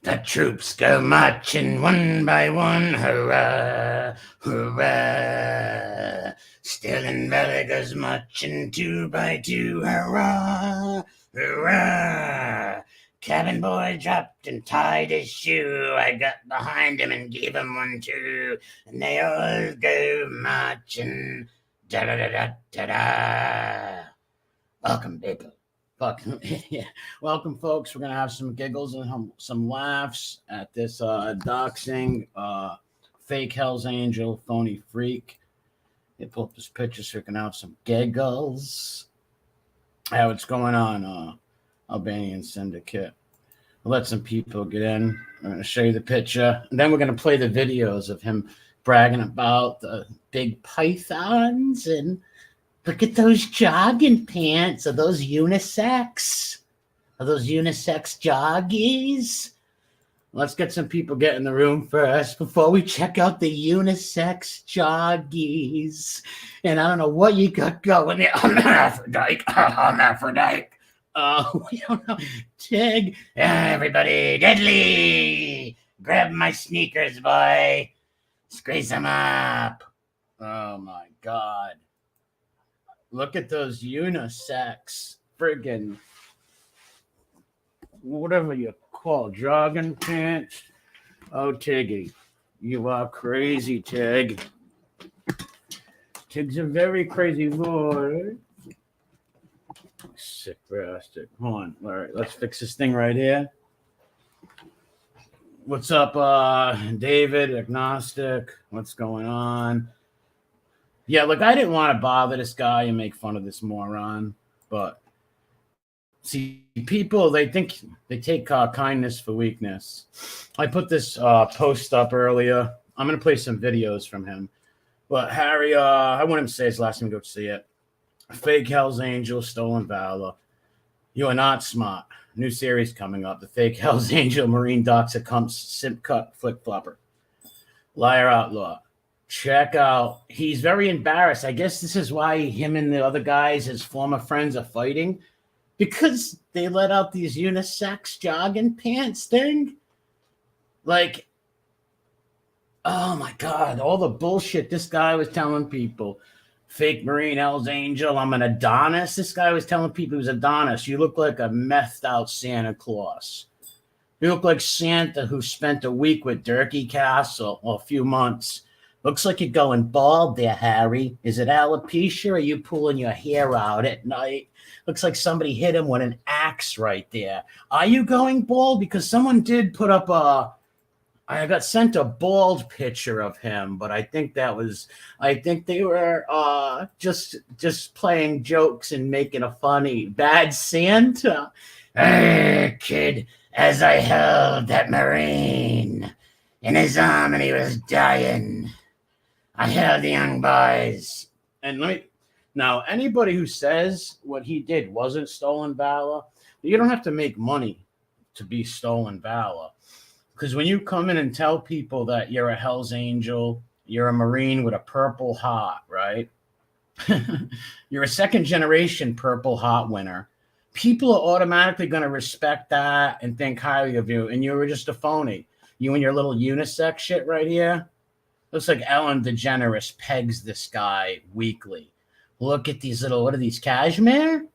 The troops go marching one by one, hurrah, hurrah. Still in Valley goes marching two by two, hurrah, hurrah. Cabin boy dropped and tied his shoe. I got behind him and gave him one too. And they all go marching, da da da da da da. Welcome, people. Fucking yeah. Welcome, folks. We're gonna have some giggles and some laughs at this doxing, fake Hell's Angel, phony freak. They pull up this picture so we can have some giggles. Hey, what's going on, Albanian Syndicate? We'll let some people get in. I'm gonna show you the picture, and then we're gonna play the videos of him bragging about the big pythons and. Look at those jogging pants. Are those unisex? Are those unisex joggies? Let's get some people get in the room first before we check out the unisex joggies. And I don't know what you got going there. I'm Aphrodite. I'm Aphrodite. We don't know. Tig. Everybody, deadly. Grab my sneakers, boy. Squeeze them up. Oh, my God. Look at those unisex friggin' whatever you call jogging pants. Oh, Tiggy, you are crazy, Tig. Tig's a very crazy boy. Sick bastard. Hold on. All right, let's fix this thing right here. What's up, David, Agnostic? What's going on? Yeah, look, I didn't want to bother this guy and make fun of this moron, but see, people, they think they take kindness for weakness. I put this post up earlier. I'm going to play some videos from him. But Harry, I want him to say his last name, go see it. Fake Hell's Angel, Stolen Valor. You are not smart. New series coming up. The Fake Hell's Angel Marine Doxer comes simp cut flip flopper. Liar Outlaw. Check out. He's very embarrassed. I guess this is why him and the other guys, his former friends, are fighting. Because they let out these unisex jogging pants thing. Like, oh my God, all the bullshit this guy was telling people. Fake Marine Hell's Angel, I'm an Adonis. This guy was telling people he was Adonis. You look like a methed out Santa Claus. You look like Santa who spent a week with Durkee Castle or a few months. Looks like you're going bald there, Harry. Is it alopecia or are you pulling your hair out at night? Looks like somebody hit him with an axe right there. Are you going bald? Because someone did put up I got sent a bald picture of him, but I think they were just playing jokes and making a funny bad Santa. Hey, kid, as I held that Marine in his arm and he was dying, I held the young boys. And now, anybody who says what he did wasn't stolen valor, you don't have to make money to be stolen valor. Because when you come in and tell people that you're a Hell's Angel, you're a Marine with a Purple Heart, right? You're a second generation Purple Heart winner. People are automatically going to respect that and think highly of you. And you were just a phony. You and your little unisex shit right here. Looks like Ellen DeGeneres pegs this guy weekly. Look at these little, what are these, cashmere?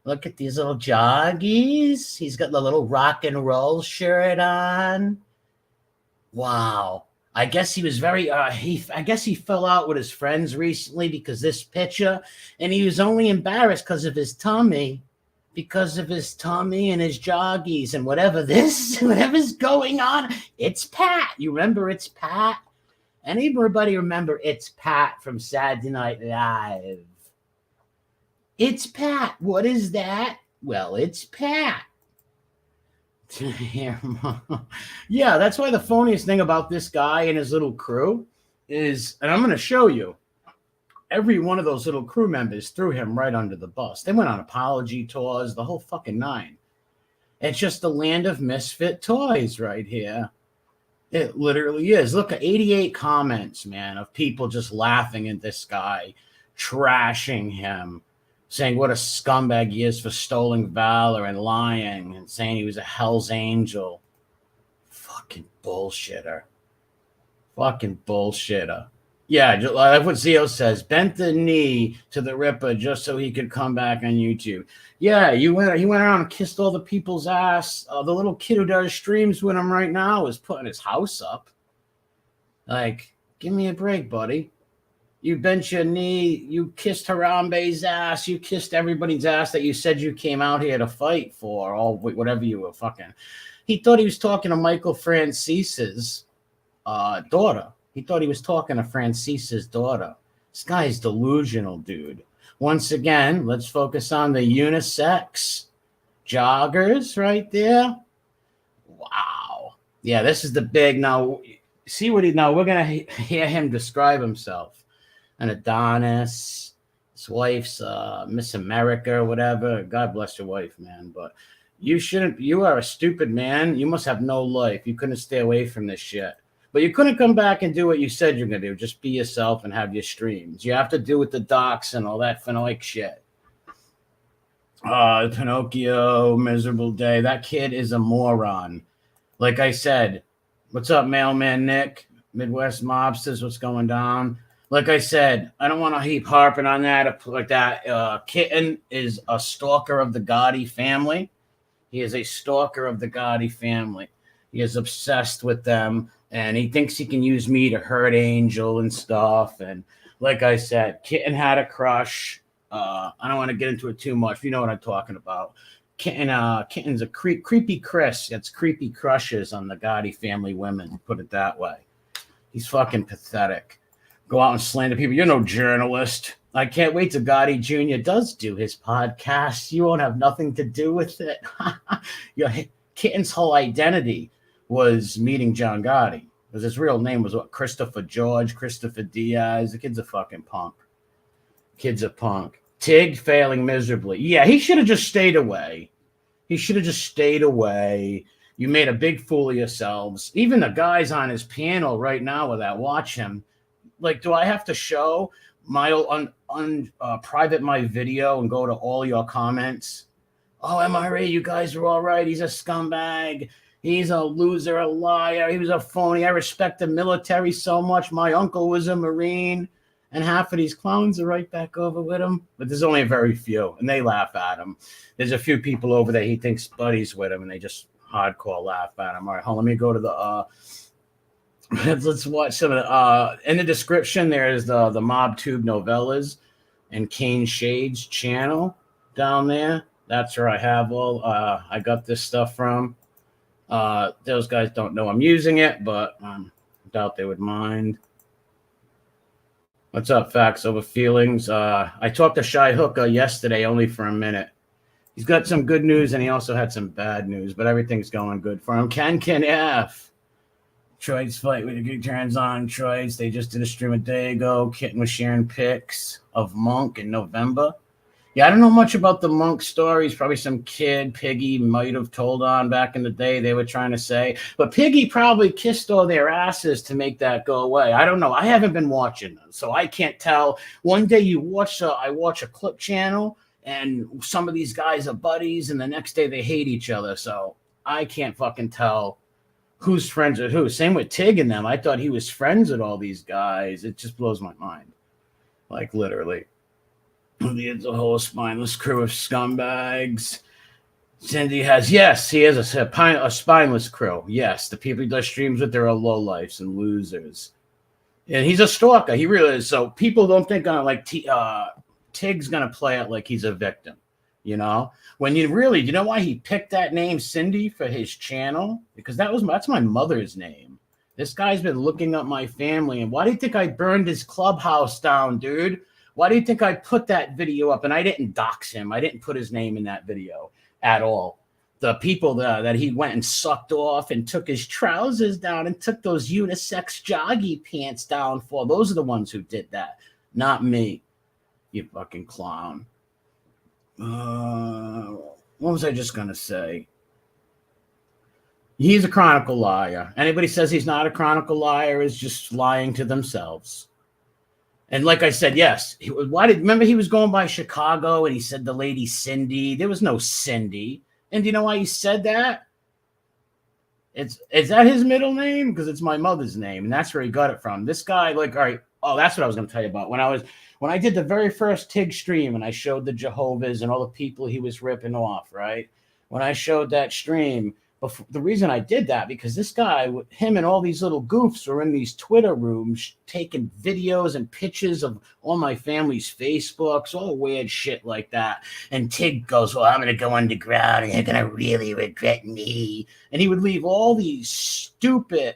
Look at these little joggies. He's got the little rock and roll shirt on. Wow. I guess he was very, I guess he fell out with his friends recently because this picture, and he was only embarrassed because of his tummy and his joggies and whatever's going on. It's Pat. You remember It's Pat? Anybody remember It's Pat from Saturday Night Live? It's Pat. What is that? Well, it's Pat. Yeah, that's why the phoniest thing about this guy and his little crew is, and I'm going to show you, every one of those little crew members threw him right under the bus. They went on apology tours, the whole fucking nine. It's just the land of misfit toys right here. It literally is. Look at 88 comments, man, of people just laughing at this guy, trashing him, saying what a scumbag he is for stolen valor and lying and saying he was a Hell's Angel. Fucking bullshitter. Fucking bullshitter. Yeah, like what Zio says, bent the knee to the Ripper just so he could come back on YouTube. Yeah, he went around and kissed all the people's ass. The little kid who does streams with him right now is putting his house up. Like, give me a break, buddy. You bent your knee. You kissed Harambe's ass. You kissed everybody's ass that you said you came out here to fight for, or whatever you were fucking. He thought he was talking to Michael Francis's daughter. He thought he was talking to Francis's daughter. This guy's delusional, dude. Once again, let's focus on the unisex joggers right there. Wow. Yeah, this is the big. Now, see what he. Now we're gonna hear him describe himself. An Adonis. His wife's Miss America or whatever. God bless your wife, man. But you shouldn't. You are a stupid man. You must have no life. You couldn't stay away from this shit. But you couldn't come back and do what you said you're going to do. Just be yourself and have your streams. You have to do with the docs and all that fanoic shit. Pinocchio, miserable day. That kid is a moron. Like I said, what's up, Mailman Nick? Midwest Mobsters, what's going down? Like I said, I don't want to keep harping on that. Like that. Kitten is a stalker of the Gotti family. He is a stalker of the Gotti family. He is obsessed with them. And he thinks he can use me to hurt Angel and stuff. And like I said, Kitten had a crush. I don't want to get into it too much. You know what I'm talking about. Kitten's a creepy Chris. It's creepy crushes on the Gotti family women, put it that way. He's fucking pathetic. Go out and slander people. You're no journalist. I can't wait till Gotti Jr. does do his podcast. You won't have nothing to do with it. Kitten's whole identity was meeting John Gotti, because his real name was what? Christopher Diaz. The kid's a fucking punk. Kid's a punk. Tig failing miserably. Yeah, he should have just stayed away. You made a big fool of yourselves. Even the guys on his panel right now that watch him, like, do I have to show my private my video and go to all your comments? Oh, MRA, you guys are all right. He's a scumbag. He's a loser, a liar. He was a phony. I respect the military so much. My uncle was a Marine. And half of these clowns are right back over with him. But there's only a very few. And they laugh at him. There's a few people over there he thinks buddies with him. And they just hardcore laugh at him. All right, let me go to the... let's watch some of the... in the description, there's the MobTube novellas and Kane Shade's channel down there. That's where I have all... I got this stuff from. Those guys don't know I'm using it, but I doubt they would mind. What's up, Facts Over Feelings? I talked to Shy Hooker yesterday only for a minute. He's got some good news, and he also had some bad news, but everything's going good for him. Ken F. Troy's fight with the Geek turns on. Troy's, they just did a stream a day ago. Kitten was sharing pics of Monk in November. Yeah, I don't know much about the Monk stories. Probably some kid Piggy might have told on back in the day, they were trying to say. But Piggy probably kissed all their asses to make that go away. I don't know. I haven't been watching them, so I can't tell. One day I watch a clip channel, and some of these guys are buddies, and the next day they hate each other. So I can't fucking tell who's friends with who. Same with Tig and them. I thought he was friends with all these guys. It just blows my mind. Like, literally. It's a whole spineless crew of scumbags. Cindy has, yes, he has a spineless crew. Yes, the people he does streams with, they're all lowlifes and losers. And he's a stalker. He really is. So people don't think Tig's going to play it like he's a victim. You know, when you know why he picked that name Cindy for his channel? Because that's my mother's name. This guy's been looking up my family. And why do you think I burned his clubhouse down, dude? Why do you think I put that video up? And I didn't dox him. I didn't put his name in that video at all. The people that he went and sucked off and took his trousers down and took those unisex joggy pants down for, those are the ones who did that. Not me, you fucking clown. What was I just going to say? He's a chronicle liar. Anybody says he's not a chronicle liar is just lying to themselves. And like I said, yes, remember he was going by Chicago and he said the lady Cindy. There was no Cindy. And do you know why he said that? Is that his middle name? Because it's my mother's name, and that's where he got it from. This guy, like, all right, oh, that's what I was going to tell you about. When I did the very first Tig stream, and I showed the Jehovah's and all the people he was ripping off, right? When I showed that stream, the reason I did that, because this guy, him and all these little goofs were in these Twitter rooms taking videos and pictures of all my family's Facebooks, all weird shit like that. And Tig goes, well, I'm going to go underground and you're going to really regret me. And he would leave all these stupid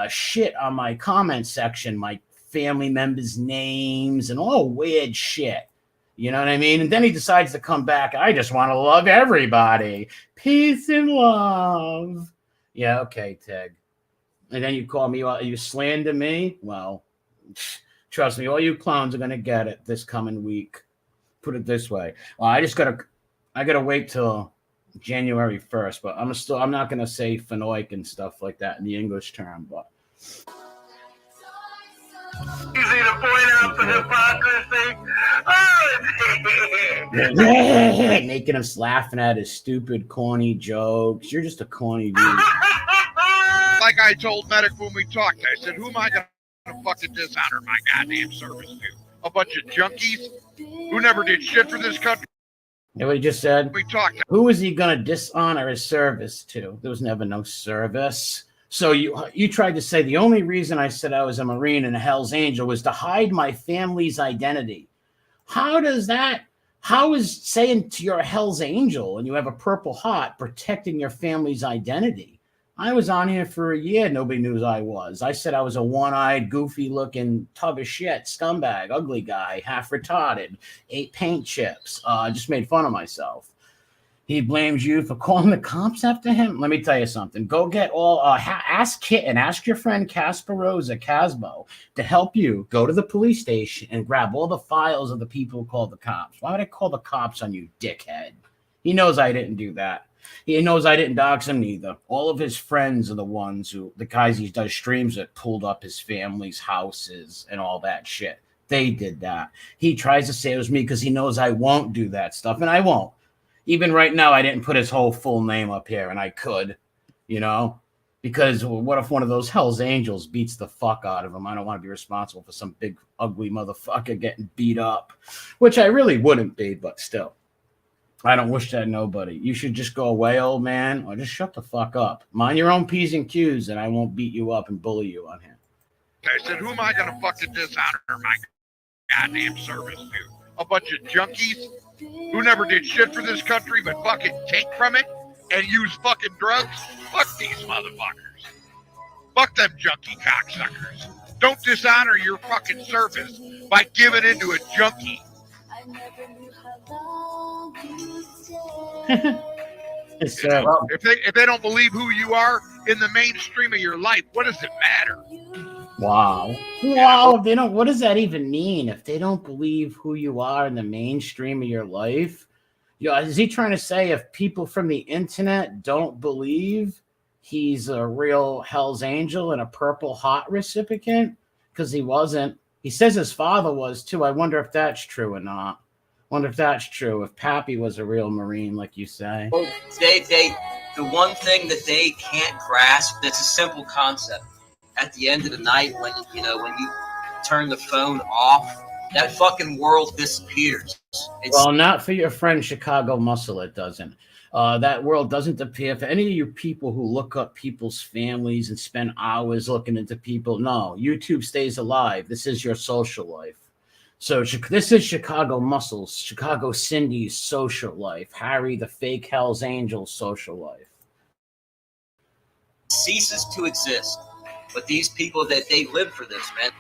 shit on my comment section, my family members' names and all weird shit. You know what I mean? And then he decides to come back. I just want to love everybody. Peace and love. Yeah, okay, Tig. And then you call me, you slander me? Well, trust me, all you clowns are going to get it this coming week. Put it this way. Well, I got to wait till January 1st, but I'm not going to say Fenoik and stuff like that in the English term, but. Easy to point out the hypocrisy. Making us laughing at his stupid, corny jokes. You're just a corny dude. Like I told Medic when we talked, I said, who am I going to fucking dishonor my goddamn service to? A bunch of junkies who never did shit for this country? You know what he just said? We talked. Who is he going to dishonor his service to? There was never no service. So you tried to say the only reason I said I was a Marine and a Hell's Angel was to hide my family's identity. How is saying you're a Hell's Angel and you have a Purple Heart protecting your family's identity? I was on here for a year. Nobody knew who I was. I said I was a one-eyed, goofy-looking tub of shit, scumbag, ugly guy, half retarded, ate paint chips. Just made fun of myself. He blames you for calling the cops after him. Let me tell you something. Go get ask Kitten, ask your friend Casper Rosa, Casbo, to help you go to the police station and grab all the files of the people who called the cops. Why would I call the cops on you, dickhead? He knows I didn't do that. He knows I didn't dox him neither. All of his friends are the guys he does streams with, pulled up his family's houses and all that shit. They did that. He tries to say it was me because he knows I won't do that stuff, and I won't. Even right now, I didn't put his whole full name up here, and I could, because what if one of those Hell's Angels beats the fuck out of him? I don't want to be responsible for some big, ugly motherfucker getting beat up, which I really wouldn't be, but still. I don't wish that nobody. You should just go away, old man, or just shut the fuck up. Mind your own P's and Q's, and I won't beat you up and bully you on here. I said, who am I going to fucking dishonor my goddamn service to? A bunch of junkies who never did shit for this country but fucking take from it and use fucking drugs? Fuck these motherfuckers. Fuck them junkie cocksuckers. Don't dishonor your fucking service by giving into a junkie. If they don't believe who you are in the mainstream of your life, what does it matter? Wow. If they don't, what does that even mean? If they don't believe who you are in the mainstream of your life, is he trying to say if people from the internet don't believe he's a real Hell's Angel and a Purple Heart recipient? Because he wasn't. He says his father was too. I wonder if that's true or not. Wonder if that's true. If Pappy was a real Marine, like you say. Well, the one thing that they can't grasp, that's a simple concept. At the end of the night, when you turn the phone off, that fucking world disappears. Well, not for your friend Chicago Muscle, it doesn't. That world doesn't appear for any of you people who look up people's families and spend hours looking into people. No, YouTube stays alive. This is your social life. So this is Chicago Muscles, Chicago Cindy's social life, Harry the fake Hell's Angel's social life. Ceases to exist. But these people, that they live for this, man.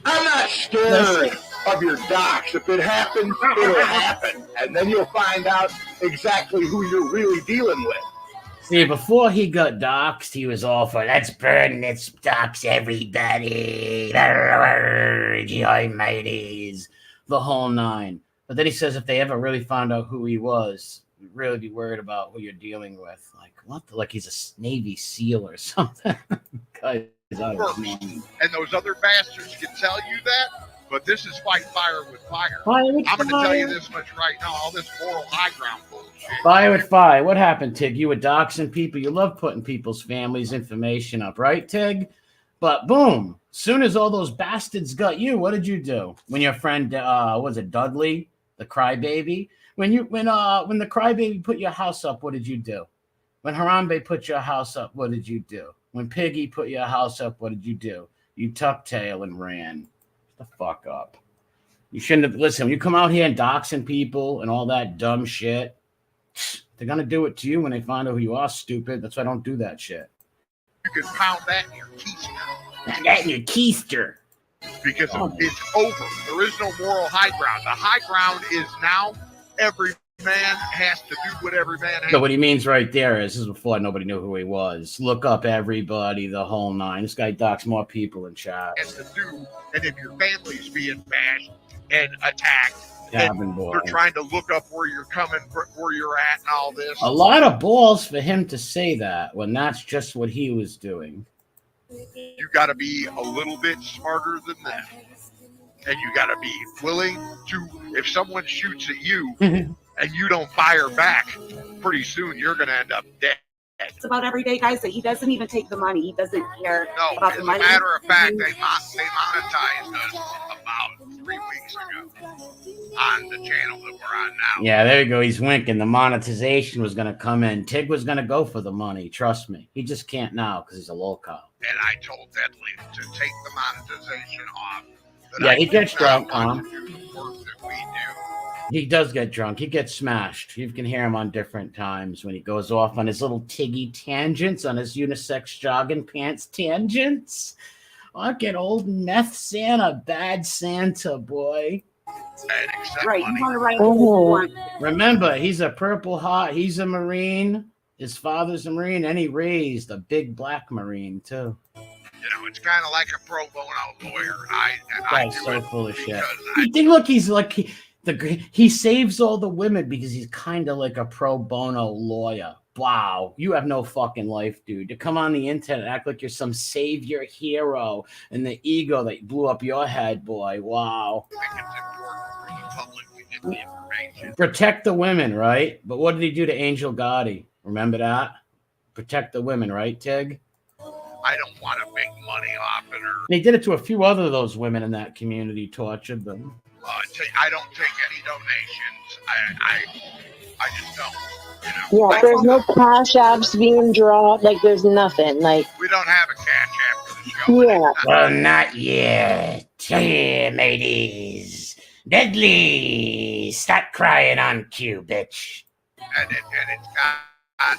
I'm not scared of your docs. If it happens, it'll happen. And then you'll find out exactly who you're really dealing with. See, before he got doxxed, he was all for, let's burn, let's dox everybody. GI mateys. The whole nine. But then he says if they ever really found out who he was, you'd really be worried about who you're dealing with. Like, what? Like he's a Navy SEAL or something. Guys, and those other bastards can tell you that. But this is fight fire with fire. Fire with I'm going to tell you fire. this much right now. All this moral high ground bullshit. Fire with fire. What happened, Tig? You were doxing people. You love putting people's families' information up, right, Tig? But boom, soon as all those bastards got you, what did you do? When your friend, was it Dudley, the crybaby? When the crybaby put your house up, what did you do? When Harambe put your house up, what did you do? When Piggy put your house up, what did you do? You tucked tail and ran. Shut the fuck up. You shouldn't have. Listen, when you come out here and doxing people and all that dumb shit, they're going to do it to you when they find out who you are, stupid. That's why I don't do that shit. You can pound that in your keister. Pound that in your keister. Because it's over. There is no moral high ground. The high ground is now every man has to do what every man has. So what he means right there is, this is before nobody knew who he was. Look up everybody, the whole nine. This guy doxed more people in chat. Has to do, and if your family's being bashed and attacked, and they're trying to look up where you're coming, where you're at, and all this. A lot of balls for him to say that when that's just what he was doing. You got to be a little bit smarter than that, and you got to be willing to. If someone shoots at you and you don't fire back, pretty soon you're going to end up dead. It's about everyday guys that he doesn't even take the money. He doesn't care about the money. As a matter of fact, they monetized us about 3 weeks ago on the channel that we're on now. Yeah, there you go. He's winking. The monetization was going to come in. Tig was going to go for the money. Trust me. He just can't now because he's a loco. And I told Deadly to take the monetization off. Yeah, he gets drunk, Tom. Do the work that we do. He does get drunk. He gets smashed. You can hear him on different times when he goes off on his little Tiggy tangents, on his unisex jogging pants tangents. Look at old meth Santa, bad Santa boy. Right, you want to write one. Remember, he's a Purple Heart. He's a Marine. His father's a Marine, and he raised a big black Marine too. You know, it's kind of like a pro bono lawyer. I do so it full of shit. because He's like he saves all the women because he's kind of like a pro bono lawyer. Wow, you have no fucking life, dude. To come on the internet and act like you're some savior hero and the ego that blew up your head, boy. Wow. I think it's important for the public to get the information. Protect the women, right? But what did he do to Angel Gotti? Remember that? Protect the women, right, Tig? I don't want to make money off it, or And he did it to a few other of those women in that community, tortured them. I don't take any donations. I just don't. You know, Yeah, there's no cash apps being dropped. Like, there's nothing. Like, we don't have a cash app for the show. yeah. Well, not yet. Here, ladies. Deadly. Stop crying on cue, bitch. And it's got,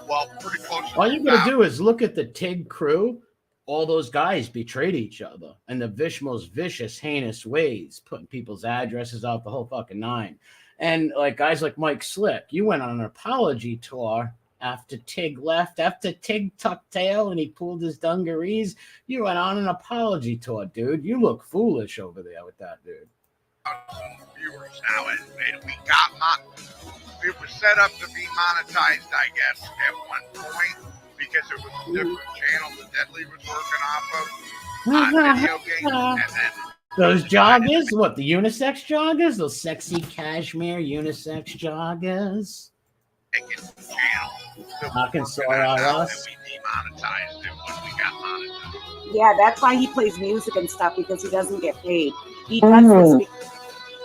well, pretty close to All you gotta do is look at the Tig crew. All those guys betrayed each other in the most vicious, heinous ways, putting people's addresses out, the whole fucking nine. And like guys like Mike Slick, you went on an apology tour after Tig left, after Tig tucked tail and he pulled his dungarees. You went on an apology tour, dude. You look foolish over there with that, dude. Some viewers now, and we got it was set up to be monetized, I guess, at one point because it was a different channel that Deadly was working off of on video games, and then those joggers, what, the unisex joggers? Those sexy cashmere unisex joggers? Arkansas us. We demonetized it when we got monetized. Yeah, that's why he plays music and stuff, because he doesn't get paid. He does this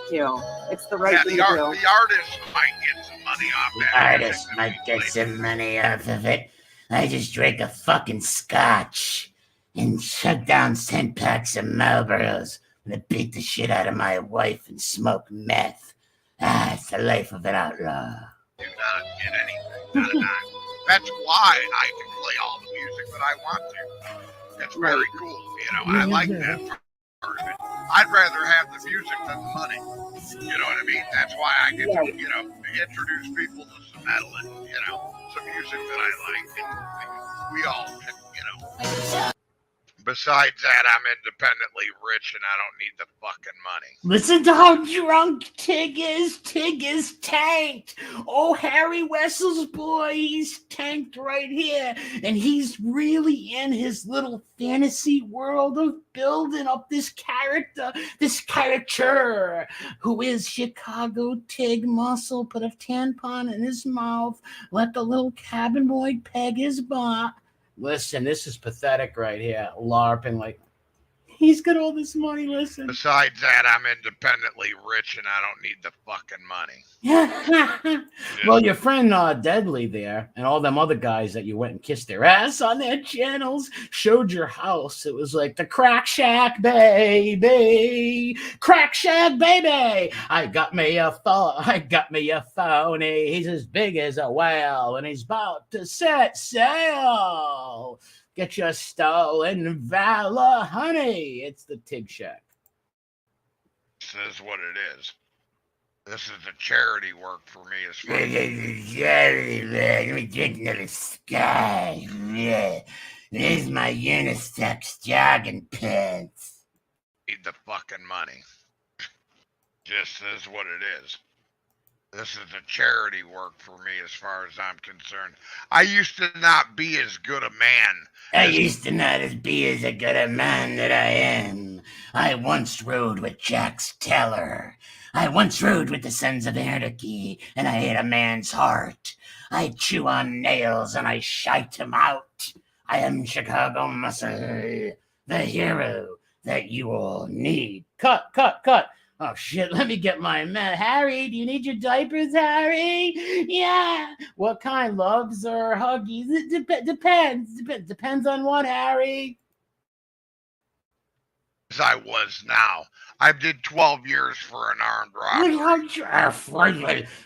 because it's the right thing to do. The artist might get some money off that. The artist might get some money off of it. I just drank a fucking scotch and shut down 10 packs of Marlboros. And I beat the shit out of my wife and smoke meth. It's the life of an outlaw. Do not get anything. Not a dime. That's why I can play all the music that I want to. That's very cool. You know, I like that part of it. I'd rather have the music than the money. You know what I mean? That's why I get to, introduce people to some metal and, some music that I like. And we all, Besides that, I'm independently rich and I don't need the fucking money. Listen to how drunk Tig is. Tig is tanked. Oh, Harry Wessel's boy, he's tanked right here. And he's really in his little fantasy world of building up this character who is Chicago Tig Muscle. Put a tampon in his mouth. Let the little cabin boy peg his butt. Listen, this is pathetic right here. LARPing like, he's got all this money, listen. Besides that, I'm independently rich and I don't need the fucking money. Well, your friend Deadly there and all them other guys that you went and kissed their ass on their channels showed your house. It was like the Crack Shack, baby. Crack Shack, baby. I got me a phone. He's as big as a whale and he's about to set sail. Get your stolen valor, honey. It's the Tig Shack. This is what it is. This is a charity work for me as far as Let me drink into the sky. There's my unisex jogging pants. need the fucking money. This is what it is. This is a charity work for me as far as I'm concerned. I used to not be as good a man. I used to not be as a good a man that I am. I once rode with Jax Teller. I once rode with the Sons of Anarchy, and I ate a man's heart. I chew on nails and I shite him out. I am Chicago Muscle, the hero that you all need. Cut. Oh, shit, let me get my man. Harry, do you need your diapers, Harry? Yeah. What kind, loves or huggies? It depends. Depends on what, Harry? As I was now. I did 12 years for an armed robbery.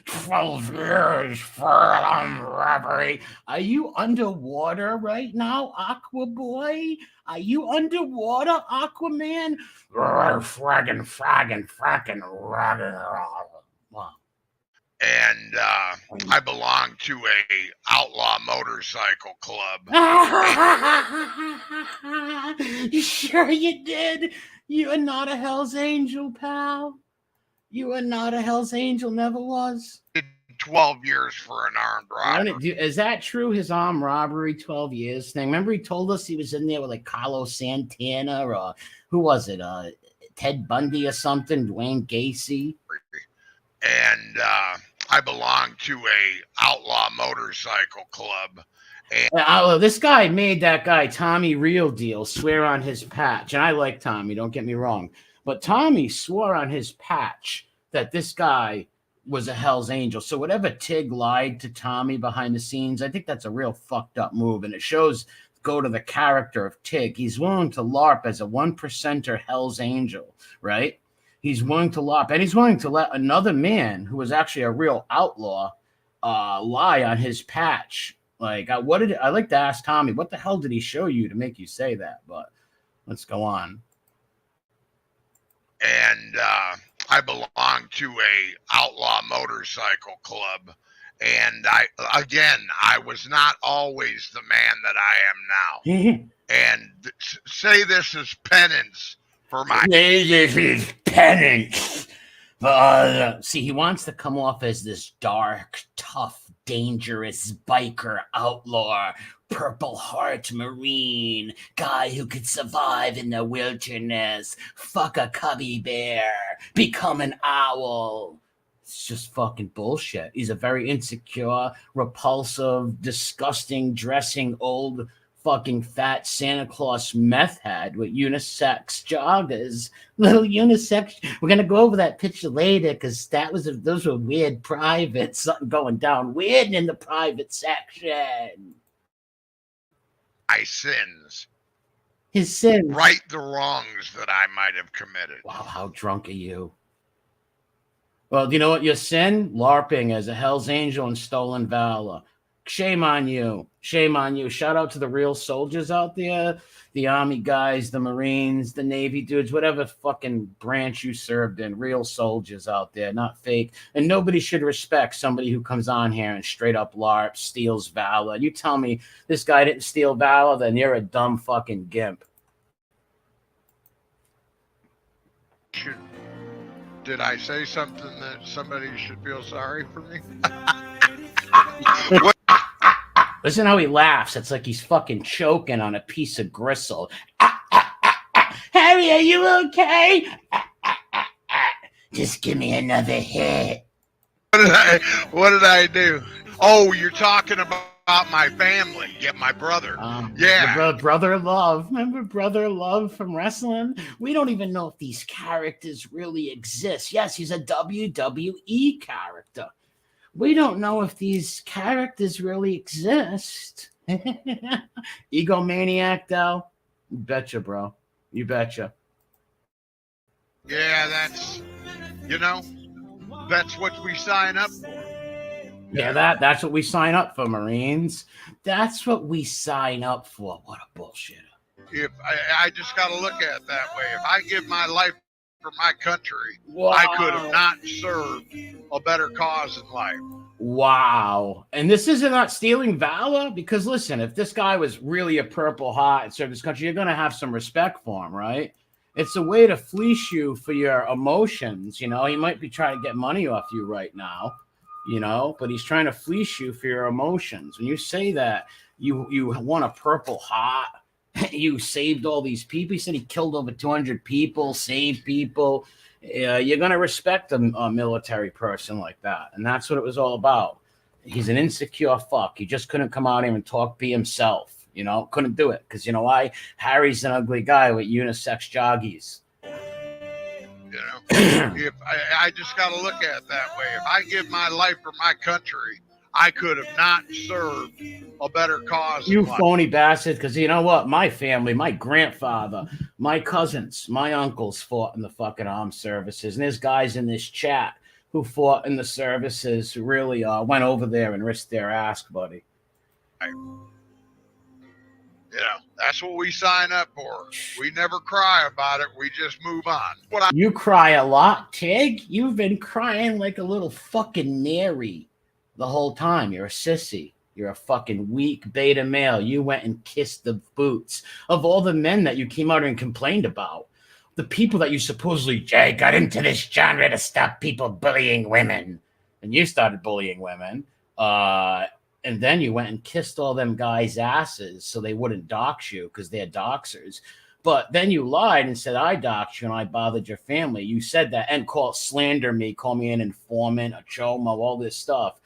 12 years for an armed robbery. Are you underwater right now, Aqua Boy? Are you underwater, Aquaman? Fraggin'. And I belong to a outlaw motorcycle club. Sure you did. You are not a Hell's Angel, pal. You are not a Hell's Angel, never was. Did 12 years for an armed robbery. Is that true, his armed robbery 12 years thing? Remember he told us he was in there with like Carlos Santana or who was it? Ted Bundy or something, Dwayne Gacy. And I belong to a outlaw motorcycle club. And this guy made that guy Tommy Real Deal swear on his patch, and I like Tommy, don't get me wrong, but Tommy swore on his patch that this guy was a Hell's Angel. So whatever Tig lied to Tommy behind the scenes, I think that's a real fucked up move, and it shows go to the character of Tig. He's willing to LARP as a 1%er Hell's Angel, right? He's willing to LARP, and he's willing to let another man who was actually a real outlaw lie on his patch. Like, I like to ask Tommy, what the hell did he show you to make you say that? But let's go on. And I belong to a outlaw motorcycle club. And I was not always the man that I am now. And say this is penance for my... This is penance. See, he wants to come off as this dark, tough, dangerous biker outlaw, Purple Heart Marine, guy who could survive in the wilderness, fuck a cubby bear, become an owl. It's just fucking bullshit. He's a very insecure, repulsive, disgusting, dressing old fucking fat Santa Claus meth head with unisex joggers, little unisex. We're gonna go over that picture later because those were weird privates. Something going down weird in the private section. My sins. His sins. Right the wrongs that I might have committed. Wow, how drunk are you? Well, do you know what your sin? LARPing as a Hell's Angel and stolen valor. Shame on you. Shame on you. Shout out to the real soldiers out there, the Army guys, the Marines, the Navy dudes, whatever fucking branch you served in, real soldiers out there, not fake. And nobody should respect somebody who comes on here and straight up LARP, steals valor. You tell me this guy didn't steal valor, then you're a dumb fucking gimp. Did I say something that somebody should feel sorry for me? Listen how he laughs. It's like he's fucking choking on a piece of gristle. Harry, are you okay? Just give me another hit. What did I do? Oh, you're talking about my family. Yeah, my brother. Yeah. Brother Love. Remember Brother Love from wrestling? We don't even know if these characters really exist. Yes, he's a WWE character. We don't know if these characters really exist. Egomaniac, though. You betcha, bro. You betcha. Yeah, that's what we sign up for. Yeah, that's what we sign up for, Marines. That's what we sign up for. What a bullshit. If I just got to look at it that way. If I give my life for my country, Wow. I could have not served a better cause in life. Wow. And this isn't not stealing valor? Because listen, if this guy was really a Purple Heart and served this country, you're going to have some respect for him, right? It's a way to fleece you for your emotions. You know, he might be trying to get money off you right now, you know, but he's trying to fleece you for your emotions. When you say that you won a Purple Heart, you saved all these people. He said he killed over 200 people, saved people. You're going to respect a military person like that. And that's what it was all about. He's an insecure fuck. He just couldn't come out here and talk, be himself. You know, couldn't do it. Because you know why? Harry's an ugly guy with unisex joggies. You know, if I just got to look at it that way. If I give my life for my country, I could have not served a better cause. You phony bastard. Because you know what? My family, my grandfather, my cousins, my uncles fought in the fucking armed services. And there's guys in this chat who fought in the services who really went over there and risked their ass, buddy. You know, that's what we sign up for. We never cry about it. We just move on. You cry a lot, Tig. You've been crying like a little fucking Neri the whole time. You're a sissy. You're a fucking weak beta male. You went and kissed the boots of all the men that you came out and complained about. The people that you supposedly, Jay, got into this genre to stop people bullying women. And you started bullying women. And then you went and kissed all them guys' asses so they wouldn't dox you because they're doxers. But then you lied and said, I doxed you and I bothered your family. You said that and slander me, call me an informant, a chomo, all this stuff.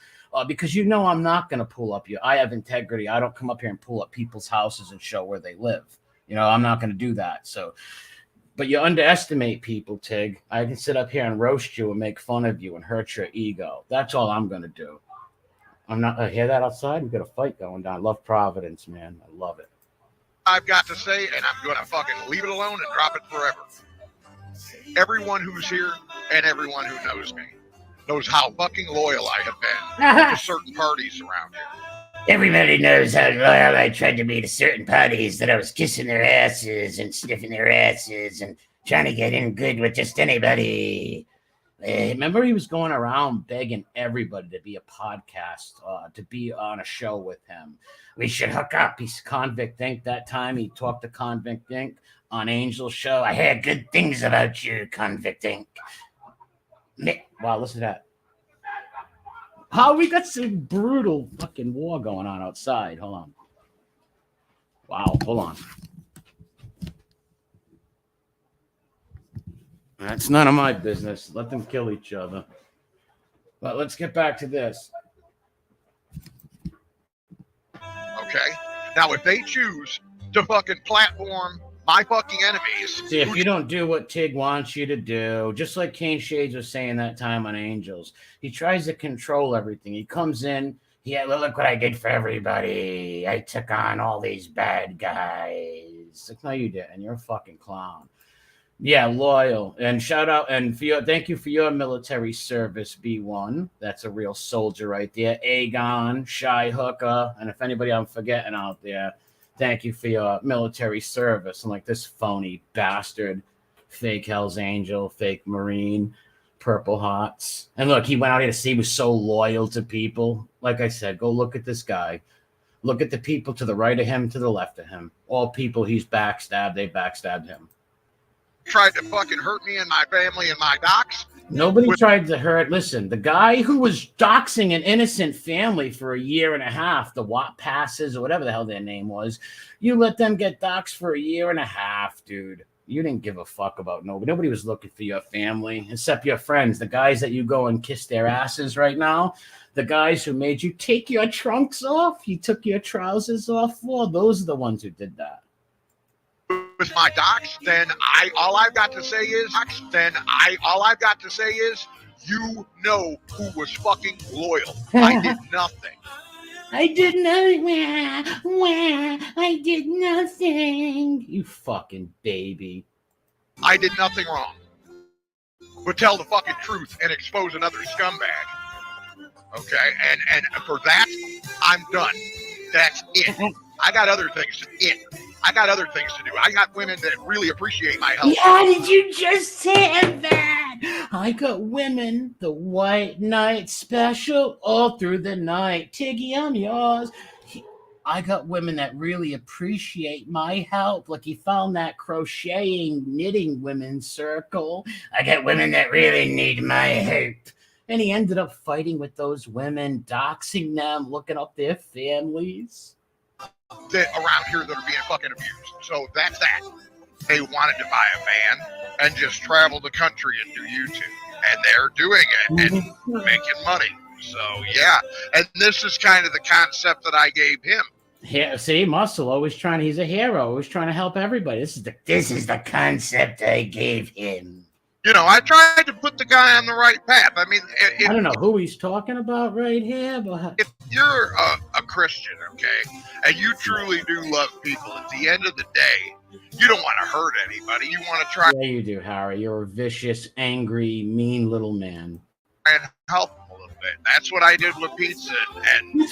Because you know I'm not going to pull up you. I have integrity. I don't come up here and pull up people's houses and show where they live. You know, I'm not going to do that. So, but you underestimate people, Tig. I can sit up here and roast you and make fun of you and hurt your ego. That's all I'm going to do. I'm not. I hear that outside. We've got a fight going down. I love Providence, man. I love it. I've got to say, and I'm going to fucking leave it alone and drop it forever. Everyone who's here and everyone who knows me knows how fucking loyal I have been to certain parties around here. Everybody knows how loyal I tried to be to certain parties, that I was kissing their asses and sniffing their asses and trying to get in good with just anybody. Remember, he was going around begging everybody to be a podcast, to be on a show with him. We should hook up. He's Convict Inc. That time he talked to Convict Inc. on Angel's show. I heard good things about you, Convict Inc. Wow, listen to that. How we got some brutal fucking war going on outside. Hold on. Wow, hold on. That's none of my business. Let them kill each other. But let's get back to this. Okay? Now, if they choose to fucking platform my fucking enemies... See, if you don't do what Tig wants you to do, just like Kane Shades was saying that time on Angels, he tries to control everything. He comes in, look what I did for everybody. I took on all these bad guys. Like, no, you didn't. You're a fucking clown. Yeah, loyal. And shout out and thank you for your military service, B1. That's a real soldier right there. Aegon, Shy Hooker, and if anybody I'm forgetting out there, thank you for your military service. And like this phony bastard, fake Hell's Angel, fake Marine, Purple Hearts. And look, he went out here to see he was so loyal to people. Like I said, go look at this guy. Look at the people to the right of him, to the left of him. All people he's backstabbed, they backstabbed him. tried to fucking hurt me and my family and my docs. Nobody tried to hurt. Listen, the guy who was doxing an innocent family for a year and a half, the Watt Passes or whatever the hell their name was, you let them get doxed for a year and a half, dude. You didn't give a fuck about nobody. Nobody was looking for your family except your friends, the guys that you go and kiss their asses right now, the guys who made you take your trunks off, you took your trousers off. Well, those are the ones who did that. With my docs, then all I've got to say is you know who was fucking loyal. I did nothing. I did nothing. I did nothing. You fucking baby. I did nothing wrong. But tell the fucking truth and expose another scumbag. Okay, and for that, I'm done. That's it. I got other things to do. I got women that really appreciate my help. Yeah, did you just say that? I got women, the white knight special, all through the night. Tiggy, I'm yours. I got women that really appreciate my help. Like he found that crocheting, knitting women's circle. I got women that really need my help. And he ended up fighting with those women, doxing them, looking up their families. That around here that are being fucking abused. So that's that. They wanted to buy a van and just travel the country and do YouTube. And they're doing it and making money. So yeah. And this is kind of the concept that I gave him. Yeah, see, Muscle he's a hero, always trying to help everybody. This is the concept I gave him. You know, I tried to put the guy on the right path. I mean, I don't know who he's talking about right here, but if you're a Christian, okay, and you truly do love people, at the end of the day, you don't want to hurt anybody. You want to try. Yeah, you do, Harry. You're a vicious, angry, mean little man. And help him a little bit. That's what I did with pizza, and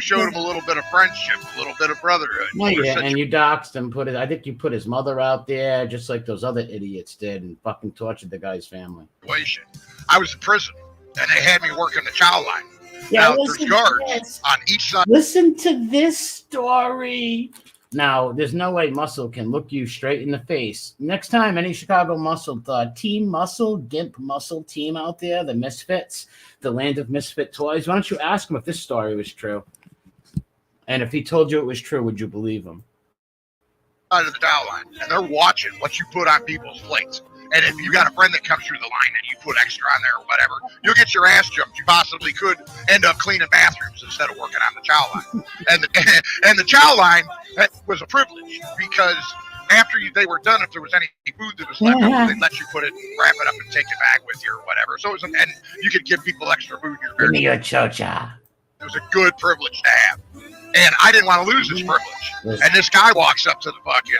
showed him a little bit of friendship, a little bit of brotherhood. Oh, yeah, and you doxed him. I think you put his mother out there, just like those other idiots did, and fucking tortured the guy's family. I was in prison, and they had me working the child line. Yeah, now there's guards on each side. Listen to this story. Now, there's no way Muscle can look you straight in the face. Next time any Chicago Muscle Team Muscle, Gimp Muscle team out there, the Misfits, the land of misfit toys, why don't you ask him if this story was true? And if he told you it was true, would you believe him? Side of the dial line, and they're watching what you put on people's plates. And if you got a friend that comes through the line and you put extra on there or whatever, you'll get your ass jumped. You possibly could end up cleaning bathrooms instead of working on the chow line. And the chow line was a privilege because after they were done, if there was any food that was left over, they'd let you put it, wrap it up, and take it back with you or whatever. So and you could give people extra food. Give me your chocha. It was a good privilege to have. And I didn't want to lose this privilege. And this guy walks up to the fucking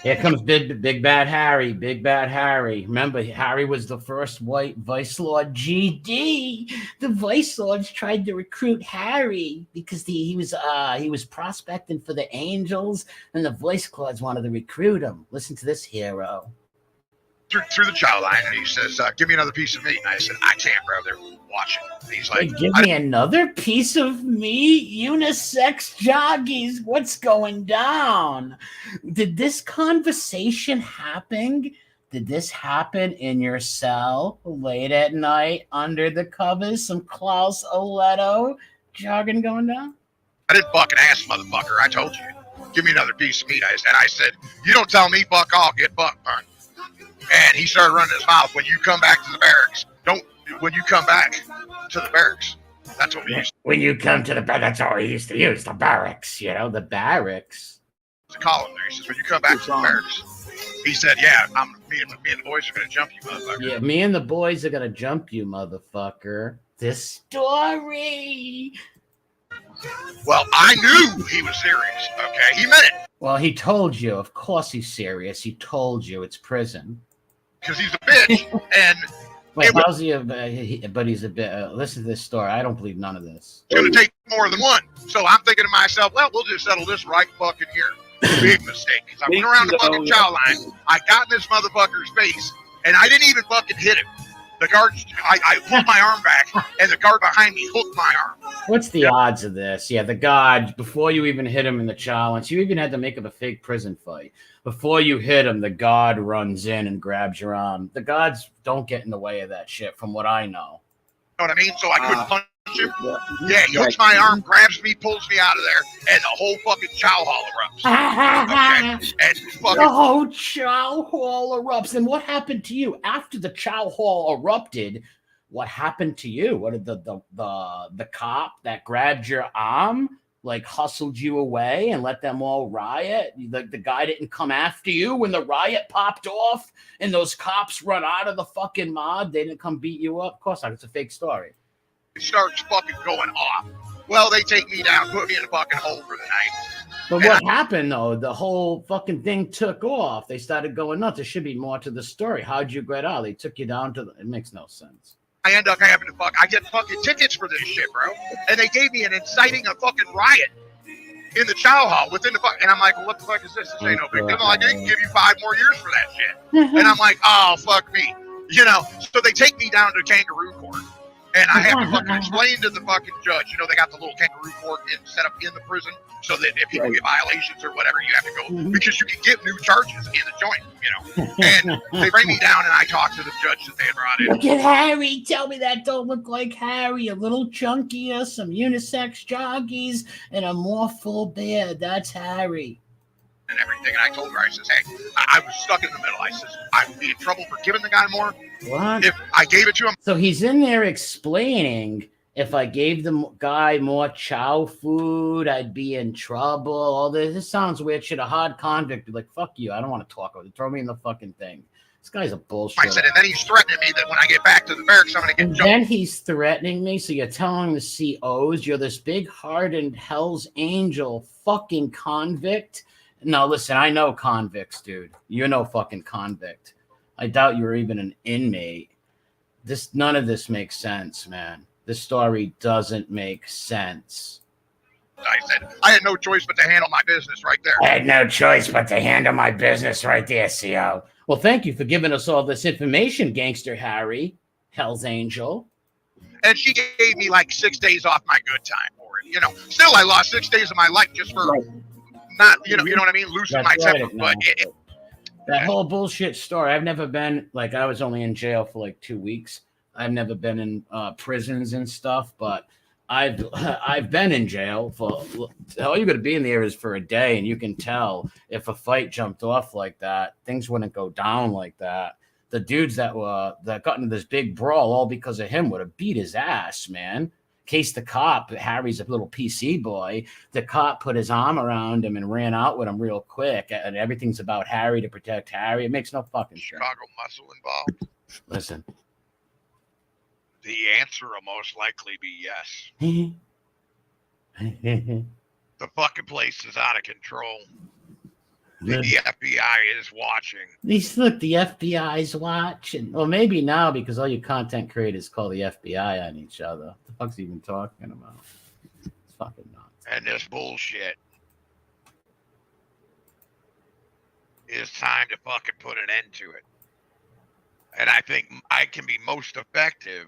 here comes Big Bad Harry. Big Bad Harry. Remember, Harry was the first white Vice Lord GD. The Vice Lords tried to recruit Harry because he was prospecting for the Angels, and the Vice Lords wanted to recruit him. Listen to this hero. Through the chow line, and he says, give me another piece of meat. And I said, I can't, bro. They're watching. And he's like, give me another piece of meat? Unisex joggies. What's going down? Did this conversation happen? Did this happen in your cell late at night under the covers? Some Klaus Oleto jogging going down? I didn't fucking ask, motherfucker. I told you. Give me another piece of meat. I said, you don't tell me fuck off, get buck punched. And he started running his mouth. When you come back to the barracks, when you come back to the barracks, that's what we used to. When you come to the barracks, that's all we used to use, the barracks, the barracks. To call him there. He says, when you come back to the barracks, he said, yeah, me and the boys are going to jump you, motherfucker. Yeah, me and the boys are going to jump you, motherfucker. This story. Well, I knew he was serious, okay? He meant it. Well, he told you. Of course he's serious. He told you it's prison. Because he's a bitch. And wait, how's he? But he's a bit. Listen to this story. I don't believe none of this. It's going to take more than one. So I'm thinking to myself, well, we'll just settle this right fucking here. Big mistake. Because I went around the fucking chow line. I got in this motherfucker's face. And I didn't even fucking hit him. The guard, I pulled my arm back, and the guard behind me hooked my arm. What's the odds of this? Yeah, the guard, before you even hit him in the challenge, you even had to make up a fake prison fight. Before you hit him, the guard runs in and grabs your arm. The guards don't get in the way of that shit, from what I know. You know what I mean? So I couldn't punch him. Yeah, he hooks my arm, grabs me, pulls me out of there, and the whole fucking chow hall erupts. Okay? And fucking, the whole chow hall erupts. And what happened to you after the chow hall erupted? What happened to you? What did the cop that grabbed your arm like hustled you away and let them all riot? The guy didn't come after you when the riot popped off and those cops run out of the fucking mob. They didn't come beat you up. Of course not. It's a fake story. it starts fucking going off. Well, they take me down, put me in a fucking hole for the night. But what happened, though? The whole fucking thing took off. They started going nuts. There should be more to the story. How'd you get out? They took you down to it makes no sense. I end up having to I get fucking tickets for this shit, bro. And they gave me an inciting a fucking riot in the chow hall within the and I'm like, well, what the fuck is this? This ain't no big deal. Like, they can give you 5 more years for that shit. And I'm like, oh, fuck me. You know, so they take me down to kangaroo court. And I have to fucking explain to the fucking judge, you know, they got the little kangaroo court set up in the prison so that if people get violations or whatever, you have to go, because you can get new charges in the joint, you know. And they bring me down and I talk to the judge that they had brought in. Look at Harry. Tell me that don't look like Harry. A little chunkier, some unisex joggies, and a more full beard. That's Harry. And everything. And I told her, I says, hey, I was stuck in the middle. I says, I would be in trouble for giving the guy more. What? If I gave it to him. So he's in there explaining if I gave the guy more chow food, I'd be in trouble. All this sounds weird shit. A hard convict be like, fuck you. I don't want to talk about it. Throw me in the fucking thing. This guy's a bullshit. I said, and then he's threatening me that when I get back to the barracks, I'm going to get jumped. Then he's threatening me. So you're telling the COs you're this big hardened Hell's Angel fucking convict. No, listen, I know convicts, dude. You're no fucking convict. I doubt you were even an inmate. None of this makes sense, man. This story doesn't make sense. I said, I had no choice but to handle my business right there. I had no choice but to handle my business right there, CO. Well, thank you for giving us all this information, Gangster Harry, Hell's Angel. And she gave me like 6 days off my good time for it. You know, still I lost 6 days of my life just for not, you know what I mean? Losing my temper. But that whole bullshit story, I've never been, like, I was only in jail for like 2 weeks. I've never been in prisons and stuff, but I've been in jail for, all you got to be in there is for a day, and you can tell if a fight jumped off like that, things wouldn't go down like that. The dudes that got into this big brawl all because of him would have beat his ass, man. Case the cop, Harry's a little PC boy, the cop put his arm around him and ran out with him real quick, and everything's about Harry to protect Harry. It makes no fucking sense. Chicago muscle involved. Listen. The answer will most likely be yes. The fucking place is out of control. The FBI is watching. Look, the FBI's watching. Well, maybe now because all your content creators call the FBI on each other. What the fuck's he even talking about? It's fucking nuts. And this bullshit. It's time to fucking put an end to it. And I think I can be most effective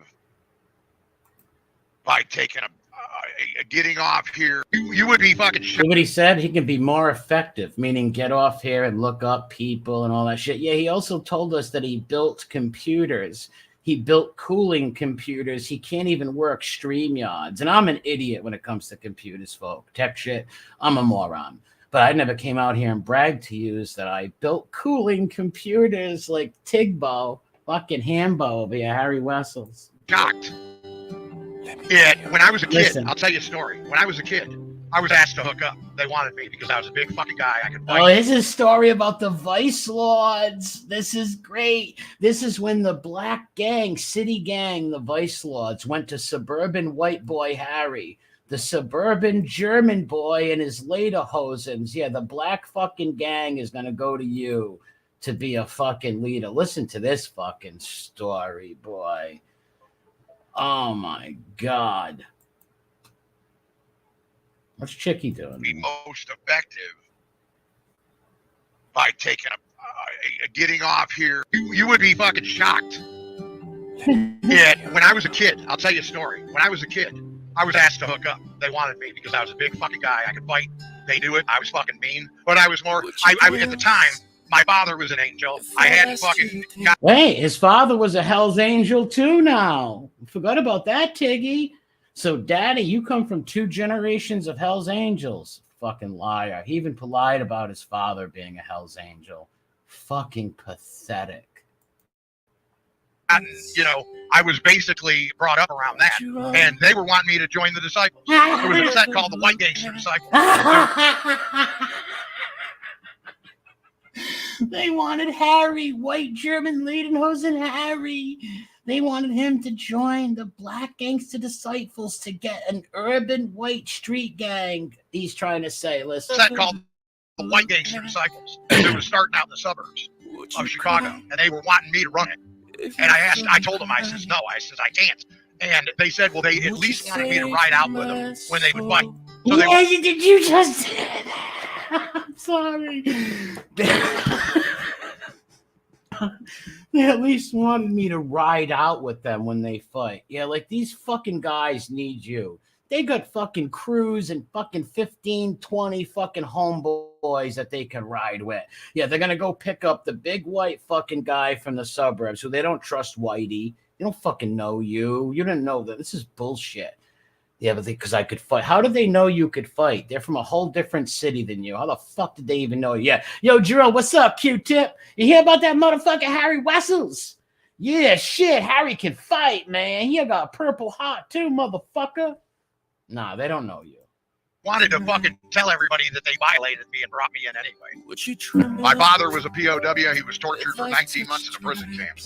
by taking getting off here. You would be fucking shit. What he said, he can be more effective, meaning get off here and look up people and all that shit. Yeah, he also told us that he built computers. He built cooling computers. He can't even work StreamYards. And I'm an idiot when it comes to computers, folk. Tech shit, I'm a moron. But I never came out here and bragged to you that I built cooling computers like Tigbo, fucking Hambo via Harry Wessels. Shocked. Yeah, when I was a kid, I'll tell you a story. When I was a kid, I was asked to hook up. They wanted me because I was a big fucking guy. I could fight. Oh, this is a story about the Vice Lords. This is great. This is when the black gang, city gang, the Vice Lords went to suburban white boy Harry, the suburban German boy and his lederhosens. Yeah, the black fucking gang is going to go to you to be a fucking leader. Listen to this fucking story, boy. Oh my God. What's Chicky doing? Be most effective by taking getting off here. You would be fucking shocked Yeah, when I was a kid, I'll tell you a story. When I was a kid, I was asked to hook up. They wanted me because I was a big fucking guy. I could fight. They knew it. I was fucking mean. But I was more, I at the time, my father was an angel. I hadn't fucking got. Wait, his father was a Hell's Angel too now. Forgot about that, Tiggy. So, Daddy, you come from 2 generations of Hell's Angels. Fucking liar. He even lied about his father being a Hell's Angel. Fucking pathetic. You know, I was basically brought up around that, and they were wanting me to join the Disciples. There was a set called the White Gangster Disciples. They wanted Harry, white German Lederhosen Harry. They wanted him to join the Black Gangster Disciples to get an urban white street gang. He's trying to say, listen. Set called the White Gangster Disciples. It was starting out in the suburbs of Chicago, and they were wanting me to run it. And I told them, I says, no, I can't. And they said, well, they at least wanted me to ride out with them when they would fight. So they Did you just? I'm sorry. They at least wanted me to ride out with them when they fight. Yeah, like these fucking guys need you. They got fucking crews and fucking 15, 20 fucking homeboys that they can ride with. Yeah, they're going to go pick up the big white fucking guy from the suburbs who they don't trust Whitey. They don't fucking know you. You didn't know that. This is bullshit. Yeah, but because I could fight. How did they know you could fight? They're from a whole different city than you. How the fuck did they even know you? Yeah. Yo, Jerome, what's up, Q-Tip? You hear about that motherfucker Harry Wessels? Yeah, shit. Harry can fight, man. He got a purple heart too, motherfucker. Nah, they don't know you. Wanted to fucking tell everybody that they violated me and brought me in anyway. My father was a POW. He was tortured for 19 months in a prison camp.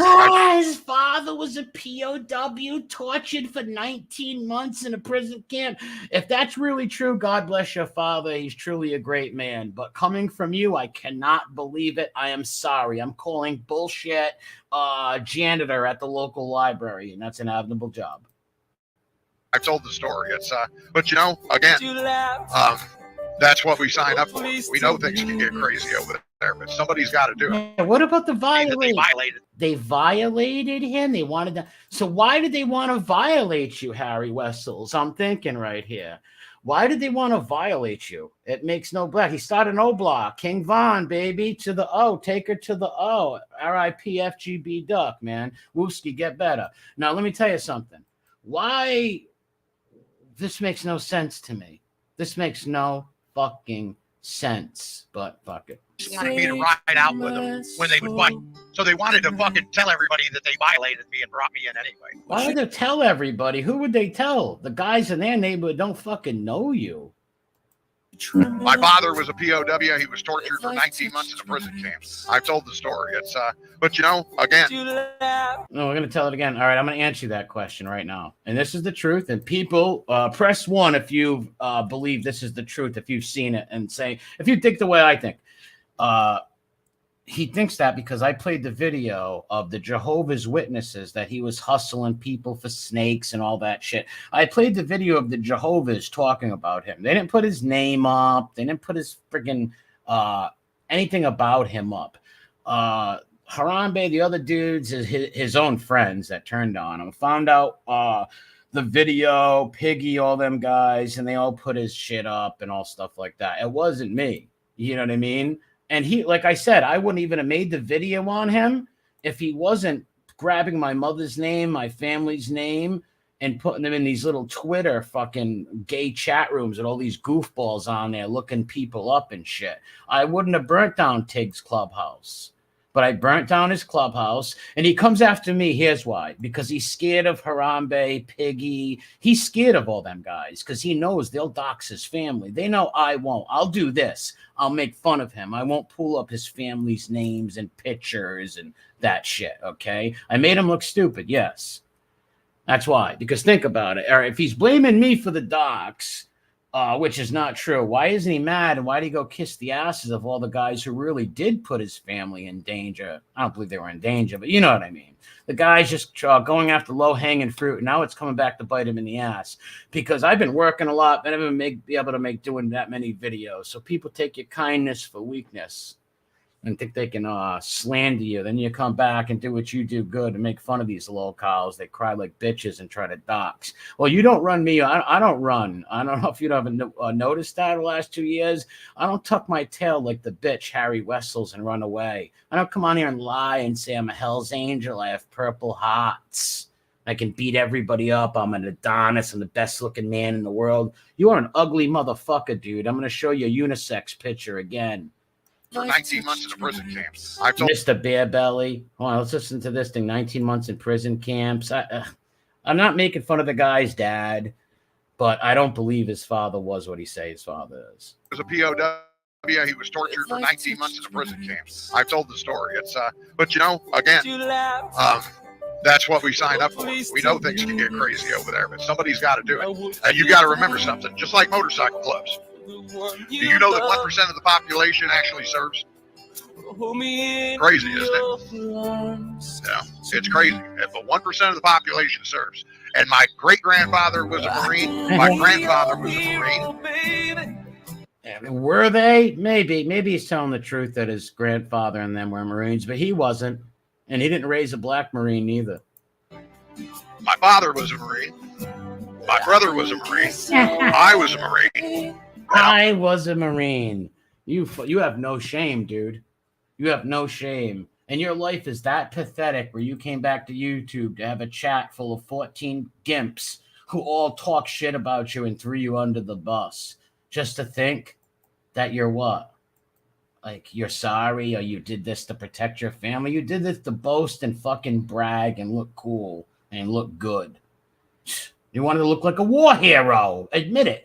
His father was a POW, tortured for 19 months in a prison camp. If that's really true, God bless your father. He's truly a great man. But coming from you, I cannot believe it. I am sorry. I'm calling bullshit janitor at the local library, and that's an admirable job. I've told the story. It's but you know, again, that's what we sign up for. We know things can get crazy over there, but somebody's got to do it. Yeah, what about the violation? Violated. They violated him. They wanted to. So why did they want to violate you, Harry Wessels? I'm thinking right here. Why did they want to violate you? It makes no black. He started an O block. King Von, baby, to the O. Take her to the O. R.I.P. FGB Duck, man. Wooski, get better. Now, let me tell you something. Why? This makes no sense to me. This makes no fucking sense, but fuck it. They wanted me to ride out with them when they would fight. So they wanted to fucking tell everybody that they violated me and brought me in anyway. Why would they tell everybody? Who would they tell? The guys in their neighborhood don't fucking know you. My father was a POW. He was tortured for 19 months in a prison camp. I've told the story. It's but you know, again. No, we're gonna tell it again. All right, I'm gonna answer that question right now, and this is the truth. And people, press 1 if you believe this is the truth. If you've seen it, and say if you think the way I think. He thinks that because I played the video of the Jehovah's Witnesses that he was hustling people for snakes and all that shit. I played the video of the Jehovah's talking about him. They didn't put his name up. They didn't put his friggin' anything about him up. Harambe, the other dudes, is his own friends that turned on him. Found out the video, Piggy, all them guys, and they all put his shit up and all stuff like that. It wasn't me. You know what I mean? And he, like I said, I wouldn't even have made the video on him if he wasn't grabbing my mother's name, my family's name, and putting them in these little Twitter fucking gay chat rooms with all these goofballs on there looking people up and shit. I wouldn't have burnt down Tig's clubhouse. But I burnt down his clubhouse, and he comes after me. Here's why. Because he's scared of Harambe, Piggy. He's scared of all them guys because he knows they'll dox his family. They know I won't. I'll do this. I'll make fun of him. I won't pull up his family's names and pictures and that shit, okay? I made him look stupid, yes. That's why. Because think about it. Or if he's blaming me for the dox, which is not true. Why isn't he mad? And why did he go kiss the asses of all the guys who really did put his family in danger? I don't believe they were in danger, but you know what I mean. The guy's just going after low-hanging fruit, and now it's coming back to bite him in the ass. Because I've been working a lot, but be able to make doing that many videos. So people take your kindness for weakness. and think they can slander you. Then you come back and do what you do good and make fun of these locals. They cry like bitches and try to dox. Well, you don't run me. I don't run. I don't know if you haven't noticed that the last 2 years. I don't tuck my tail like the bitch Harry Wessels and run away. I don't come on here and lie and say I'm a Hell's Angel. I have purple hearts. I can beat everybody up. I'm an Adonis. I'm the best looking man in the world. You are an ugly motherfucker, dude. I'm going to show you a unisex picture again. For 19 months in a prison camp. I've told Mr. Bear Belly. Hold on, let's listen to this thing. 19 months in prison camps. I'm not making fun of the guy's dad, but I don't believe his father was what he says his father is. was a POW. He was tortured for 19 months in a prison camp. I've told the story. It's but you know, again, that's what we signed up for. We know things can get crazy over there, but somebody's got to do it. And you got to remember something. Just like motorcycle clubs. Do you know that 1% of the population actually serves? Crazy, isn't it? Yeah, it's crazy. But 1% of the population serves. And my great-grandfather was a Marine. My grandfather was a Marine. I mean, were they? Maybe. Maybe he's telling the truth that his grandfather and them were Marines, but he wasn't. And he didn't raise a black Marine either. My father was a Marine. My brother was a Marine. I was a Marine. I was a Marine. You have no shame, dude. You have no shame. And your life is that pathetic where you came back to YouTube to have a chat full of 14 gimps who all talk shit about you and threw you under the bus. Just to think that you're what? Like, you're sorry or you did this to protect your family. You did this to boast and fucking brag and look cool and look good. You wanted to look like a war hero. Admit it.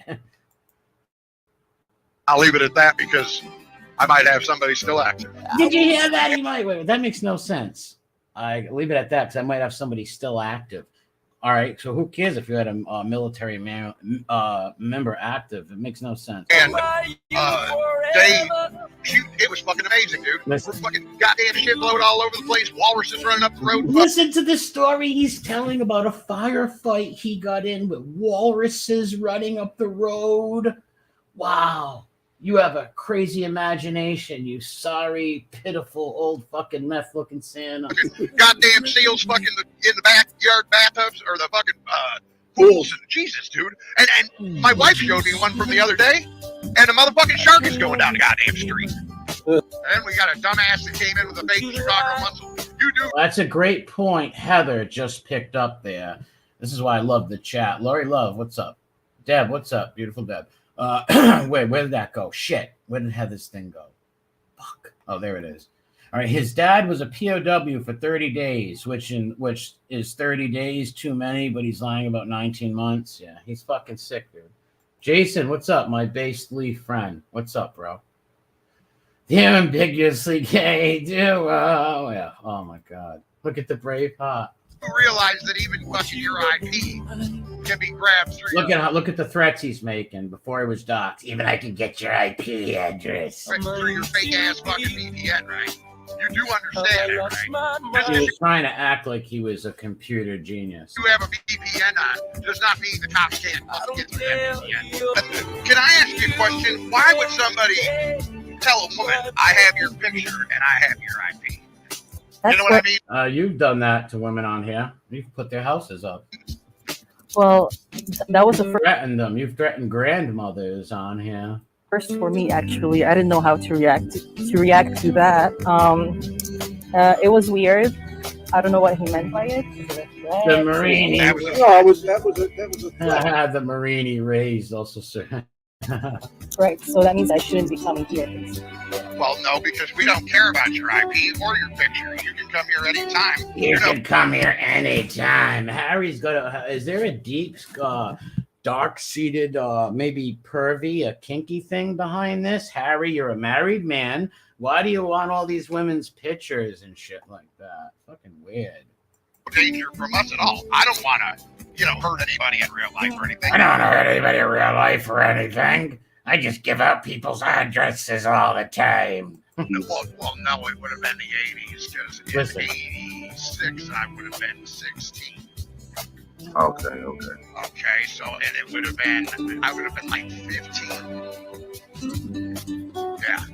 I'll leave it at that because I might have somebody still active. Did you hear that? He might. Wait, that makes no sense. I leave it at that because I might have somebody still active. All right, so who cares if you had a military member active? It makes no sense. And it was fucking amazing, dude. We're fucking goddamn shitload all over the place. Walruses running up the road. Listen to the story he's telling about a firefight he got in with walruses running up the road. Wow. You have a crazy imagination, you sorry, pitiful, old fucking meth-looking Santa. Goddamn seals fucking in the backyard bathtubs or the fucking pools. And Jesus, dude. And my wife showed me one from the other day, and a motherfucking shark is going down the goddamn street. And we got a dumbass that came in with a fake Chicago muscle. You do. That's a great point Heather just picked up there. This is why I love the chat. Lori Love, what's up? Deb, what's up? Beautiful Deb. Wait, where did that go? Shit. Where did Heather's thing go? Fuck. Oh, there it is. All right. His dad was a POW for 30 days, which is 30 days too many, but he's lying about 19 months. Yeah, he's fucking sick, dude. Jason, what's up, my based leaf friend? What's up, bro? They're ambiguously gay, duo. Yeah. Oh my God. Look at the brave heart. Realize that even fucking your IP can be grabbed through. Look at the threats he's making before he was doxxed. Even I can get your IP address. Right through your fake ass fucking VPN, right? You do understand it, right? He was trying to act like he was a computer genius. You have a VPN on does not mean the cops can't get through that VPN. Can I ask you a question? Why would somebody tell a woman, I have your picture and I have your IP? You know what I mean? You've done that to women on here. You've put their houses up. Well, that was the first. Threatened them. You've threatened grandmothers on here. First for me, actually. I didn't know how to react to that. It was weird. I don't know what he meant by it. The Marini. That was a The Marini raised also, sir. Right, so that means I shouldn't be coming here. Well, no, because we don't care about your IP or your picture. You can come here anytime. You can come here anytime. Harry's got is there a deep, dark-seated, maybe pervy, a kinky thing behind this? Harry, you're a married man. Why do you want all these women's pictures and shit like that? Fucking weird. Danger from us at all. I don't want to, hurt anybody in real life or anything. I don't hurt anybody in real life or anything. I just give out people's addresses all the time. Well, no, it would have been the 80s, because in 86, I would have been 16. Okay. Okay, so, and it would have been, I would have been like 15. Yeah.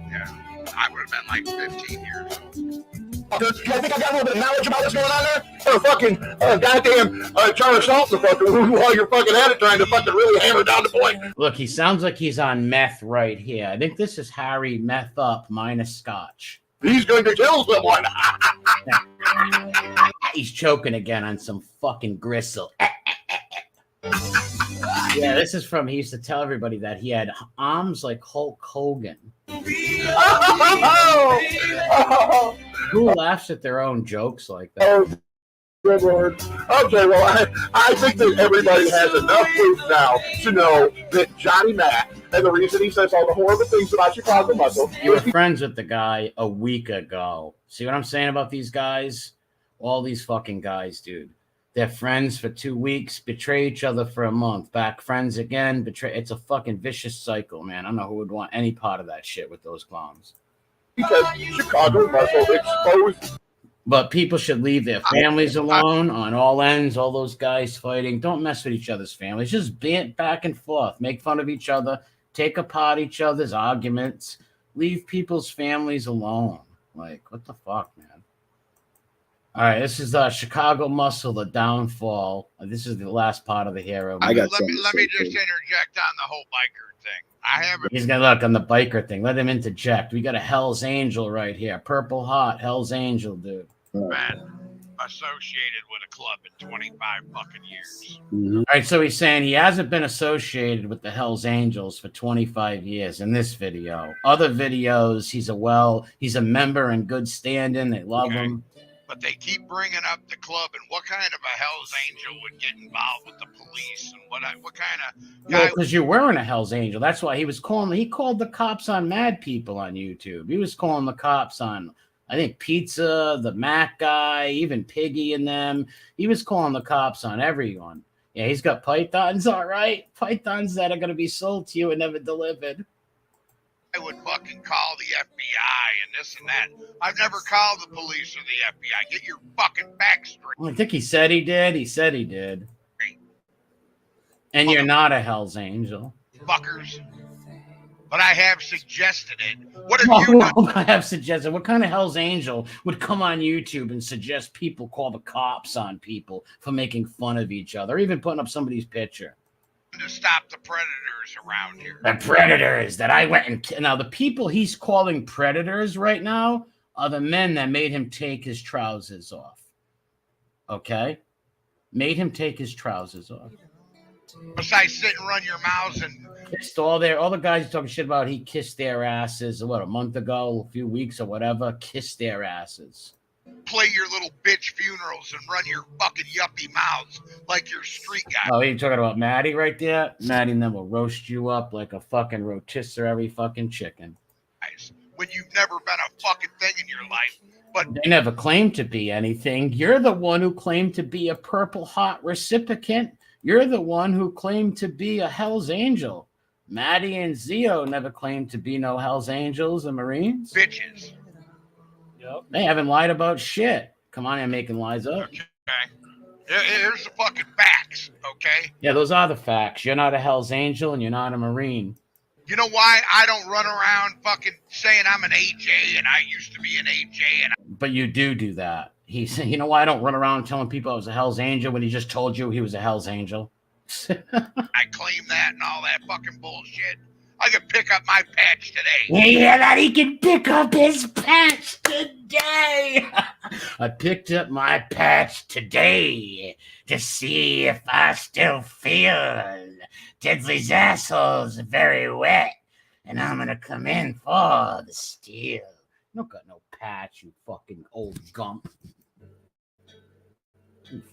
I would have been like 15 years old. You think I got a little bit of knowledge about what's going on there? Or fucking goddamn jar of salt in the fucking room while you're fucking at it trying to fucking really hammer down the point. Look, he sounds like he's on meth right here. I think this is Harry meth up minus scotch. He's going to kill someone. He's choking again on some fucking gristle. Yeah, this is from, he used to tell everybody that he had arms like Hulk Hogan. Who laughs at their own jokes like that? Oh, good Lord. Okay, well, I think that everybody has enough proof now to know that Johnny Mac, and the reason he says all the horrible things about Chicago Muscle. You were friends with the guy a week ago. See what I'm saying about these guys? All these fucking guys, dude. They're friends for 2 weeks, betray each other for a month, back friends again, betray. It's a fucking vicious cycle, man. I don't know who would want any part of that shit with those clowns. Because Chicago Muscle exposed. But people should leave their families alone on all ends, all those guys fighting. Don't mess with each other's families. Just bant back and forth. Make fun of each other. Take apart each other's arguments. Leave people's families alone. Like, what the fuck, man? All right, this is Chicago Muscle, the downfall. This is the last part of the hero. Let me just interject on the whole biker thing. He's gonna look on the biker thing. Let him interject. We got a Hell's Angel right here, purple hot Hell's Angel, dude. Man, associated with a club in 25 fucking years. Mm-hmm. All right, so he's saying he hasn't been associated with the Hell's Angels for 25 years. In this video, other videos, he's a member in good standing. They love him. But they keep bringing up the club, and what kind of a Hell's Angel would get involved with the police, and what kind of guy? Because you're wearing a Hell's Angel. That's why he called the cops on mad people on YouTube. He was calling the cops on, I think, Pizza, the Mac guy, even Piggy and them. He was calling the cops on everyone. Yeah, he's got pythons, all right. Pythons that are going to be sold to you and never delivered. I would fucking call the FBI and this and that. I've never called the police or the FBI. Get your fucking facts straight. Well, I think he said he did. He said he did. And you're not a Hell's Angel. Fuckers. But I have suggested it. What have you done? I have suggested. What kind of Hell's Angel would come on YouTube and suggest people call the cops on people for making fun of each other, or even putting up somebody's picture? To stop the predators around here. The predators that I went and now the people he's calling predators right now are the men that made him take his trousers off. Okay? Made him take his trousers off. Besides sit and run your mouths and kissed all the guys talking shit about he kissed their asses, what, a month ago, a few weeks or whatever, kissed their asses. Play your little bitch funerals and run your fucking yuppie mouths like you're street guys. Oh, you talking about Maddie right there? Maddie and them will roast you up like a fucking rotisserie fucking chicken. When you've never been a fucking thing in your life. But they never claimed to be anything. You're the one who claimed to be a Purple Heart recipient. You're the one who claimed to be a Hell's Angel. Maddie and Zio never claimed to be no Hell's Angels or Marines. Bitches. Yep. They haven't lied about shit. Come on, I'm making lies up. Okay. Here's the fucking facts, okay? Yeah, those are the facts. You're not a Hell's Angel and you're not a Marine. You know why I don't run around fucking saying I'm an AJ and I used to be an AJ? But you do that. You know why I don't run around telling people I was a Hell's Angel when he just told you he was a Hell's Angel? I claim that and all that fucking bullshit. I can pick up my patch today. Yeah, that he can pick up his patch today. I picked up my patch today to see if I still feel Deadly's asshole's very wet, and I'm gonna come in for the steal. You don't got no patch, you fucking old gump.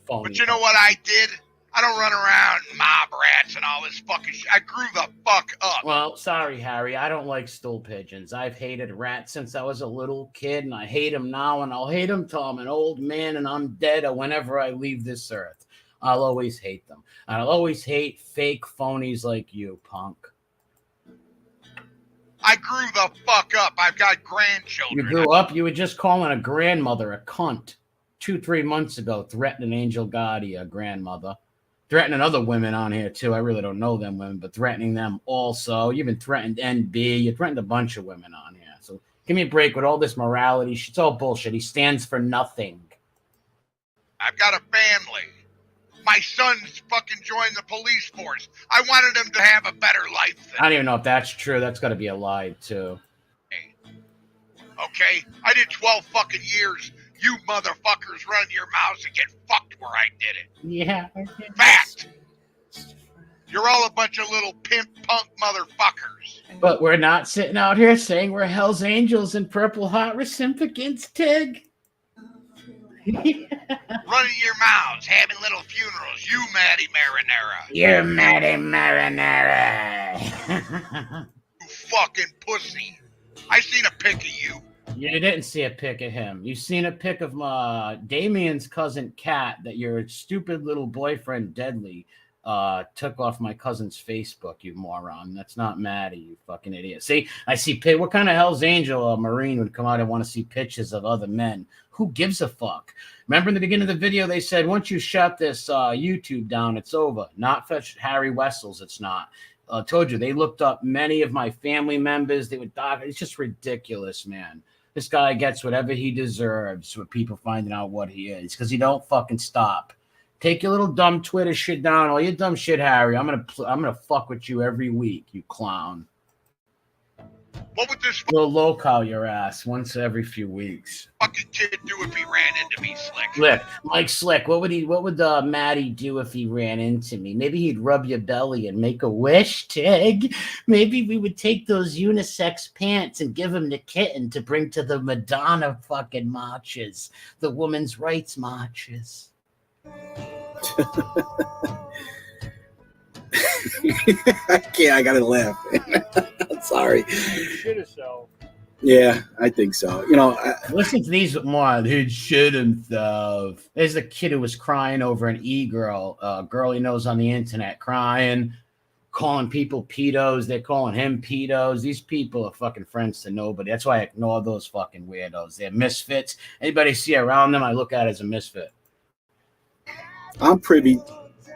But you know what I did? I don't run around mob rats and all this fucking shit. I grew the fuck up. Well, sorry, Harry. I don't like stool pigeons. I've hated rats since I was a little kid, and I hate them now, and I'll hate them till I'm an old man and I'm dead or whenever I leave this earth. I'll always hate them. And I'll always hate fake phonies like you, punk. I grew the fuck up. I've got grandchildren. You grew up? You were just calling a grandmother a cunt 2-3 months ago, threatening Angel Gotti, a grandmother. Threatening other women on here, too. I really don't know them women, but threatening them also. You even threatened NB. You threatened a bunch of women on here. So Give me a break with all this morality. It's all bullshit. He stands for nothing. I've got a family. My son's fucking joined the police force. I wanted him to have a better life than I don't even know if that's true. That's got to be a lie, too. me. Okay? I did 12 fucking years. You motherfuckers run your mouths and get fucked where I did it. Yeah. Fact! You're all a bunch of little pimp punk motherfuckers. But we're not sitting out here saying we're Hell's Angels and Purple Heart recipients, Tig. Running your mouths, having little funerals. You, Maddie Marinara. You're Maddie Marinara. You fucking pussy. I seen a pic of you. You didn't see a pic of him. You seen a pic of Damien's cousin Kat that your stupid little boyfriend Deadly took off my cousin's Facebook, you moron. That's not Maddie, you fucking idiot. See, I see what kind of Hell's Angel Marine would come out and want to see pictures of other men? Who gives a fuck? Remember in the beginning of the video, they said, once you shut this YouTube down, it's over. Not for Harry Wessels, it's not. I told you, they looked up many of my family members. They would doc. It's just ridiculous, man. This guy gets whatever he deserves with people finding out what he is because he don't fucking stop. Take your little dumb Twitter shit down. All your dumb shit, Harry. I'm gonna fuck with you every week, you clown. What would this We'll local your ass once every few weeks. fucking kid do if he ran into me, Slick? Slick, Mike Slick. What would Maddie do if he ran into me? Maybe he'd rub your belly and make a wish, Tig. Maybe we would take those unisex pants and give him to Kitten to bring to the Madonna fucking marches, the women's rights marches. I can't. I gotta laugh. I'm sorry. Shit yourself. Yeah, I think so. Listen to these more. He'd shit himself. There's a kid who was crying over an e-girl, a girl he knows on the internet, crying, calling people pedos. They're calling him pedos. These people are fucking friends to nobody. That's why I ignore those fucking weirdos. They're misfits. Anybody I see around them, I look at as a misfit. I'm privy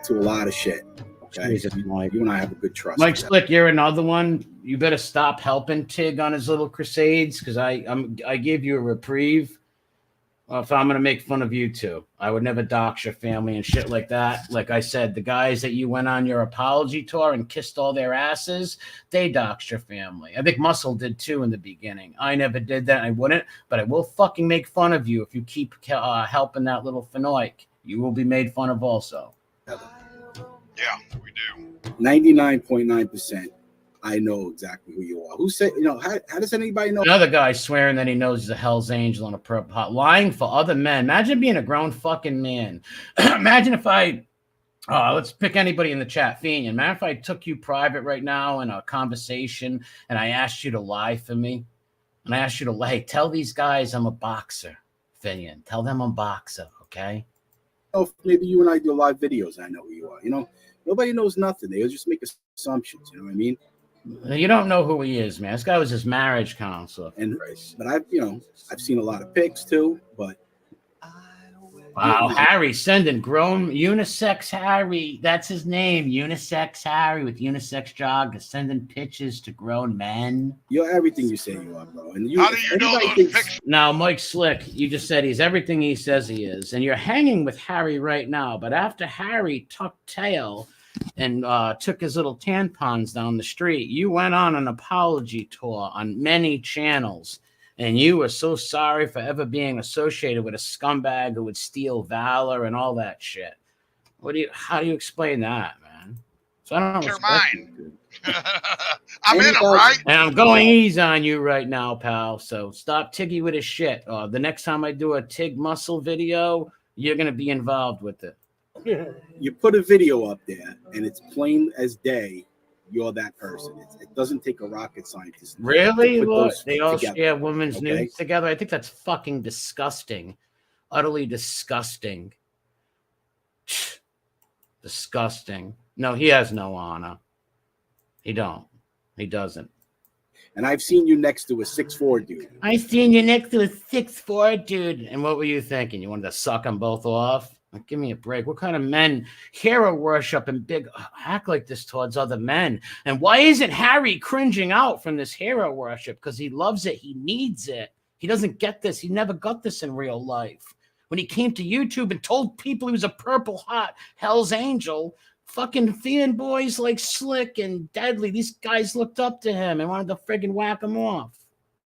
to a lot of shit. Okay, Jesus, Mike. you and I have a good trust. Mike Slick, you're another one. You better stop helping Tig on his little crusades because I gave you a reprieve. If I'm gonna make fun of you too, I would never dox your family and shit like that. Like I said, the guys that you went on your apology tour and kissed all their asses, they doxed your family. I think Muscle did too in the beginning. I never did that. I wouldn't, but I will fucking make fun of you if you keep helping that little Fenoik. You will be made fun of also. Yeah, we do. 99.9%. I know exactly who you are. Who said? How does anybody know? Another guy swearing that he knows he's a Hell's Angel on a Purple Heart, lying for other men. Imagine being a grown fucking man. Imagine if let's pick anybody in the chat, Finian. Imagine if I took you private right now in a conversation and I asked you to lie for me, and I asked you to lie. Hey, tell these guys I'm a boxer, Finian. Tell them I'm a boxer, okay? Maybe you and I do live videos. I know who you are. Nobody knows nothing. They just make assumptions. You know what I mean? You don't know who he is, man. This guy was his marriage counselor. But I've seen a lot of pics too. But wow, Harry sending grown unisex Harry. That's his name, unisex Harry with unisex jog, sending pictures to grown men. You're everything you say you are, bro. And How do you know those pictures? Now, Mike Slick, you just said he's everything he says he is, and you're hanging with Harry right now. But after Harry tucked tail and took his little tampons down the street, you went on an apology tour on many channels. And you were so sorry for ever being associated with a scumbag who would steal valor and all that shit. How do you explain that, man? So I don't You're respect mine. you. I'm in them, right? And I'm going easy on you right now, pal. So stop Tiggy with his shit. The next time I do a Tig Muscle video, you're going to be involved with it. You put a video up there, and it's plain as day. You're that person. It doesn't take a rocket scientist. Really? Look, They all together. share women's Okay. nudes together? I think that's fucking disgusting. Utterly disgusting. Disgusting. No, he has no honor. He doesn't. And I've seen you next to a 6'4" dude. I seen you next to a 6'4" dude. And what were you thinking? You wanted to suck them both off? Like, give me a break. What kind of men hero worship and big act like this towards other men? And why isn't Harry cringing out from this hero worship? Because he loves it. He needs it. He doesn't get this. He never got this in real life. When he came to YouTube and told people he was a purple hot Hell's Angel, fucking fanboys like Slick and Deadly, these guys looked up to him and wanted to friggin' whack him off.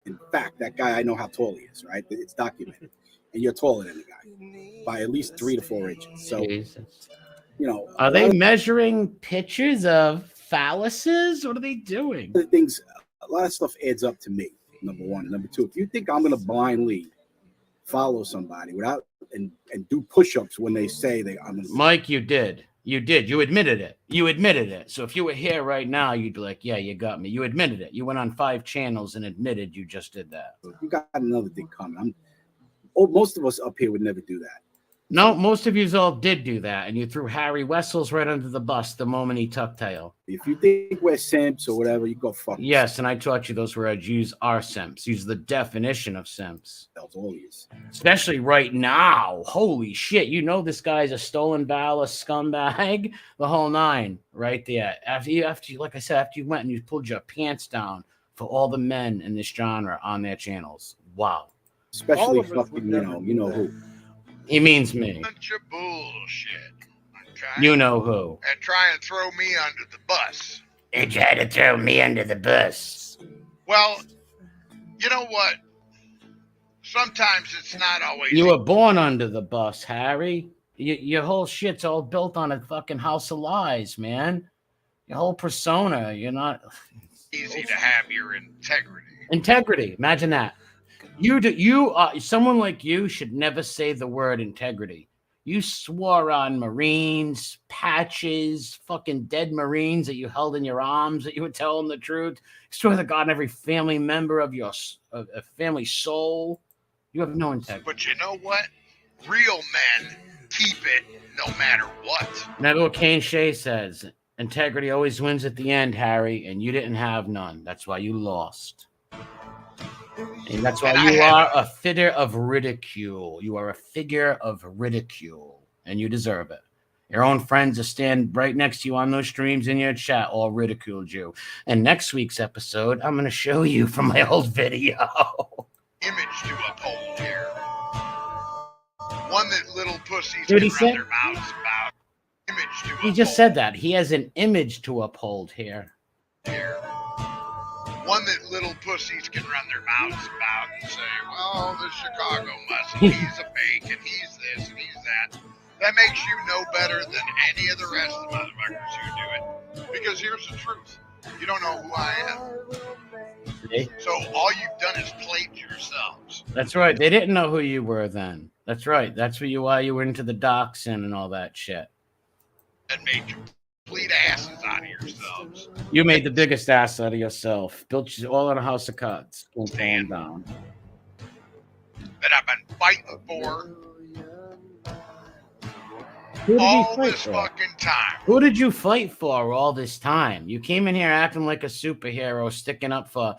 In fact, that guy, I know how tall he is, right? It's documented. And you're taller than the guy by at least 3 to 4 inches. So, Jesus. you know, Are they measuring pictures of phalluses? What are they doing? the things, a lot of stuff adds up to me. Number one, and number two, if you think I'm going to blindly follow somebody without and do push-ups when they say I'm going to, Mike, you did. You did. You admitted it. You admitted it. So if you were here right now, you'd be like, yeah, you got me. You admitted it. You went on 5 channels and admitted you just did that. you got another thing coming. Most of us up here would never do that. No, most of you all did do that, and you threw Harry Wessels right under the bus the moment he tucked tail. If you think we're simps or whatever, you go fuck. Yes, and I taught you those words. Use our simps. Use the definition of simps. That's all he is. Especially right now. Holy shit. You know this guy's a stolen valor scumbag. The whole 9 right there. After you, like I said, after you went and you pulled your pants down for all the men in this genre on their channels. Wow. Especially fucking, you know who. He means me. Bunch of bullshit. Okay? You know who. And try and throw me under the bus. They tried to throw me under the bus. Well, you know what? Sometimes it's not always. You were born under the bus, Harry. Your whole shit's all built on a fucking house of lies, man. Your whole persona, you're not easy to have your integrity. Integrity. Imagine that. Someone like you should never say the word integrity. You swore on Marines, patches, fucking dead Marines that you held in your arms, that you would tell them the truth. You swore to God and every family member of your family soul. You have no integrity. But you know what? Real men keep it no matter what. Remember what Kane Shea says. Integrity always wins at the end, Harry, and you didn't have none. That's why you lost. And that's why you are a figure of ridicule. You are a figure of ridicule, and you deserve it. Your own friends that stand right next to you on those streams in your chat all ridiculed you. And next week's episode, I'm going to show you from my old video. Image to uphold here. One that little pussies can run their mouths about. Image to uphold. He just said that. He has an image to uphold here. One that little pussies can run their mouths about and say, well, the Chicago muscle, he's a fake, and he's this, and he's that. That makes you no better than any of the rest of the motherfuckers who do it. Because here's the truth. You don't know who I am. See? So all you've done is played yourselves. That's right. They didn't know who you were then. That's right. That's why you were into the dachshund and all that shit. And made complete asses out of yourselves. You made the biggest ass out of yourself. Built you all in a house of cards. Stand down. That I've been fighting for Who did all you fight this for? fucking time. Who did you fight for all this time? You came in here acting like a superhero, sticking up for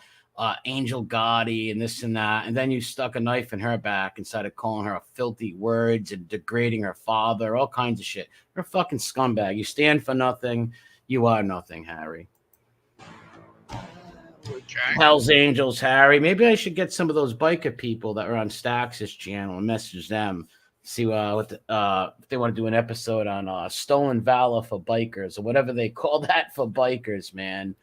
Angel Gotti and this and that, and then you stuck a knife in her back and started calling her filthy words and degrading her father, all kinds of shit. You're a fucking scumbag. You stand for nothing. You are nothing, Harry. Okay. Hell's Angels, Harry. Maybe I should get some of those biker people that are on Stax's channel and message them. See if they want to do an episode on stolen valor for bikers or whatever they call that for bikers, man.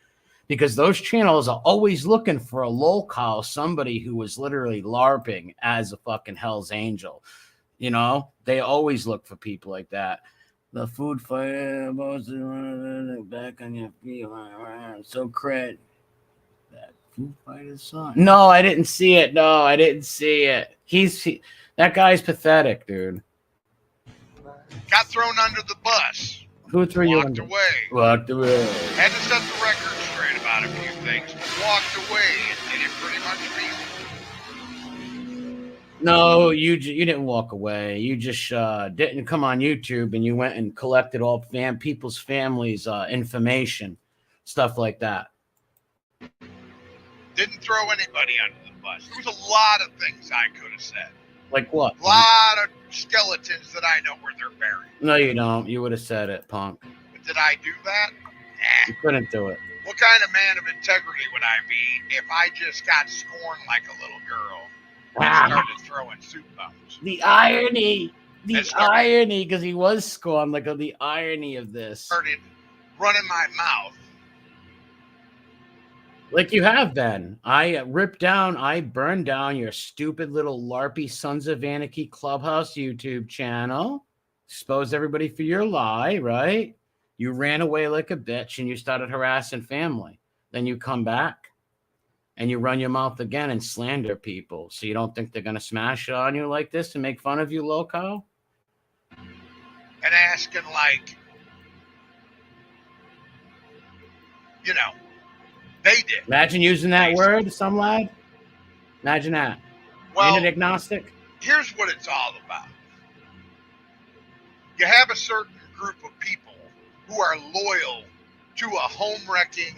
Because those channels are always looking for a lolcow, somebody who was literally LARPing as a fucking Hell's Angel. You know, they always look for people like that. The food fighter, back on your feet, so cred. That Foo Fighters song. No, I didn't see it. No, I didn't see it. That guy's pathetic, dude. Got thrown under the bus. Who threw you Walked under? away. Walked away. Had to set the record straight about a few things, but walked away and did it pretty much peacefully. No, you didn't walk away. You just didn't come on YouTube and you went and collected all people's families' information, stuff like that. Didn't throw anybody under the bus. There was a lot of things I could have said. Like what? A lot of skeletons that I know where they're buried. No, you don't. You would have said it, punk. But did I do that? Nah. You couldn't do it. What kind of man of integrity would I be if I just got scorned like a little girl and started throwing soup bones? The irony. The And started- irony, because he was scorned. Like the irony of this. Started running my mouth. Like you have been. I burned down your stupid little LARPy Sons of Anarchy Clubhouse YouTube channel. Exposed everybody for your lie, right? You ran away like a bitch and you started harassing family. Then you come back and you run your mouth again and slander people. So you don't think they're going to smash it on you like this and make fun of you, loco? And asking like, you know, they did. Imagine using that word, some lad. Imagine that. Well, Ain't it agnostic? here's what it's all about. You have a certain group of people who are loyal to a home-wrecking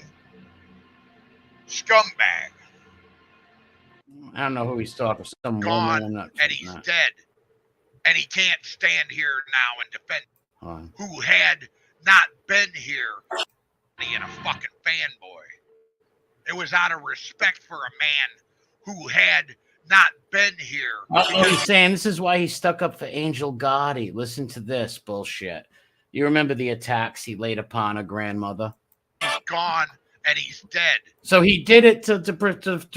scumbag. I don't know who he's talking. Some Gone, woman. I'm not. and he's dead. And he can't stand here now and defend On. who had not been here and a fucking fanboy. It was out of respect for a man who had not been here. Oh, he's saying this is why he stuck up for Angel Gotti. Listen to this bullshit. You remember the attacks he laid upon a grandmother? He's gone and he's dead. So he did it to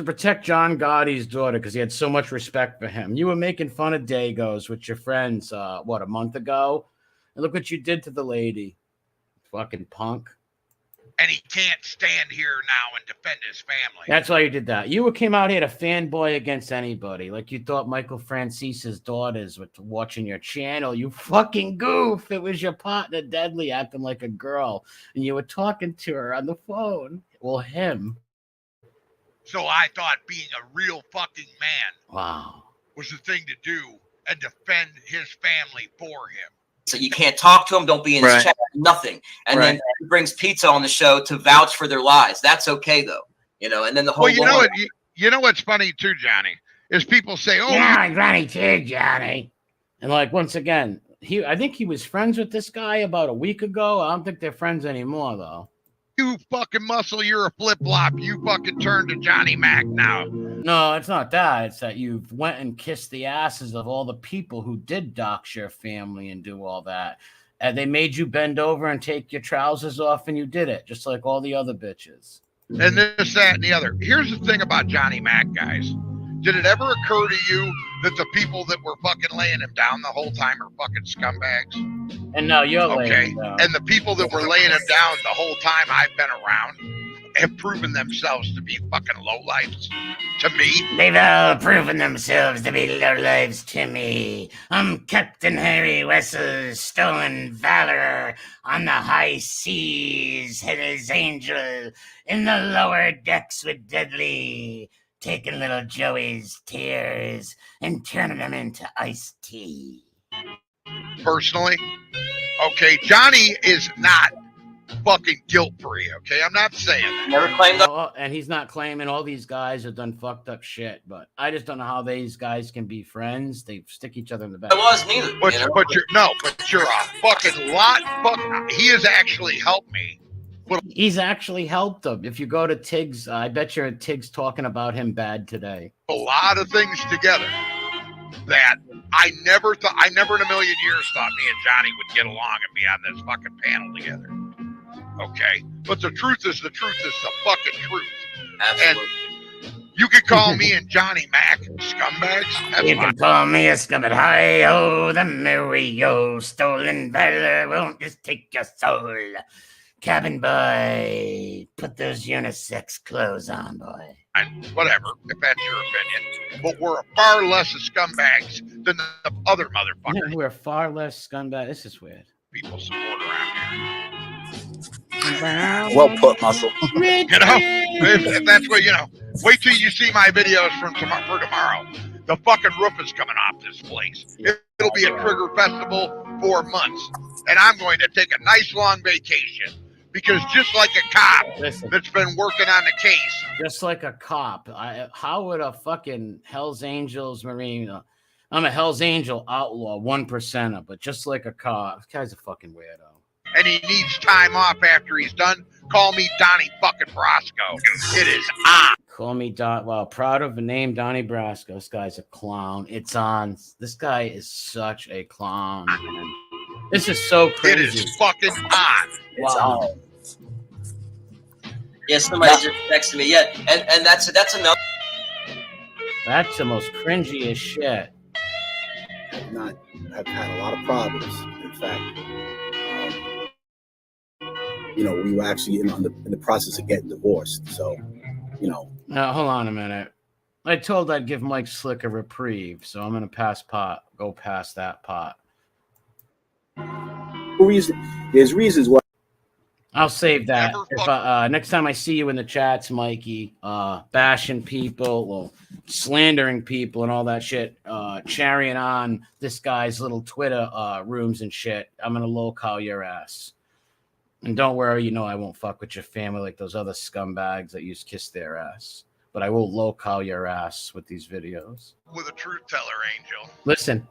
protect John Gotti's daughter because he had so much respect for him. You were making fun of Dagos with your friends, a month ago? And look what you did to the lady. Fucking punk. And he can't stand here now and defend his family. That's why you did that. You came out here to fanboy against anybody. Like you thought Michael Francis's daughters were watching your channel. You fucking goof. It was your partner, Deadly, acting like a girl. And you were talking to her on the phone. Well, him. So I thought being a real fucking man Wow. was the thing to do and defend his family for him. So you can't talk to him. Don't be in his chat. Nothing. And then he brings Pizza on the show to vouch for their lies. That's okay though, you know. And then the whole. Well, you know what's funny too, Johnny, is people say, "Oh, yeah, Johnny too, Johnny." And like once again, I think he was friends with this guy about a week ago. I don't think they're friends anymore though. you fucking muscle, you're a flip flop. You fucking turn to Johnny Mac now." No, it's not that. It's that you went and kissed the asses of all the people who did dox your family and do all that. And they made you bend over and take your trousers off, and you did it, just like all the other bitches. And this, that, and the other. Here's the thing about Johnny Mac, guys. Did it ever occur to you that the people that were fucking laying him down the whole time are fucking scumbags? And now you're laying Okay. him down. And the people that were laying him down the whole time I've been around have proven themselves to be fucking lowlifes to me. They've all proven themselves to be lowlifes to me. I'm Captain Harry Wessel's stolen valor on the high seas, his angel in the lower decks with Deadly, taking little Joey's tears and turning them into iced tea. Personally, okay, Johnny is not fucking guilt-free, okay? I'm not saying that. Never claimed that. Oh, and he's not claiming all these guys have done fucked up shit, but I just don't know how these guys can be friends. They stick each other in the back. I was neither. But, you know? but you're a fucking lot. He has actually helped me. He's actually helped them. If you go to Tiggs, I bet you Tiggs talking about him bad today. A lot of things together that I never in a million years thought me and Johnny would get along and be on this fucking panel together. Okay? But the truth is the fucking truth. Absolutely. And you could call me and Johnny Mac scumbags. That's You fine. can call me a scumbag. Hi-oh, the merry-o, stolen valor won't just take your soul. Cabin boy, put those unisex clothes on, boy. Whatever, if that's your opinion. But we're far less of scumbags than the other motherfuckers We're far less scumbag. This is weird. people support around Well put, Muscle. here. You know, if that's what, you know, wait till you see my videos for tomorrow. The fucking roof is coming off this place. It'll be a trigger festival for months. And I'm going to take a nice long vacation. Because just like a cop Listen, that's been working on the case, just like a cop, how would a fucking Hell's Angels Marine I'm a Hell's Angel outlaw, 1%er, but just like a car. This guy's a fucking weirdo. And he needs time off after he's done. Call me Donnie fucking Brasco. It is on. Call me Don. Well, proud of the name Donnie Brasco. This guy's a clown. It's on. This guy is such a clown, man. This is so crazy. It is fucking on. Wow. Yeah, somebody just texted me. Yeah, and that's another. That's the most cringiest shit. I've had a lot of problems. In fact, we were actually in the process of getting divorced. So, Now, hold on a minute. I told I'd give Mike Slick a reprieve, so I'm going to go past that pot. There's reasons why. I'll save that. If next time I see you in the chats, Mikey, bashing people, well, slandering people and all that shit, carrying on this guy's little Twitter rooms and shit, I'm going to low-call your ass. And don't worry, I won't fuck with your family like those other scumbags that used to kiss their ass. But I will low-call your ass with these videos. With a truth teller, Angel. Listen.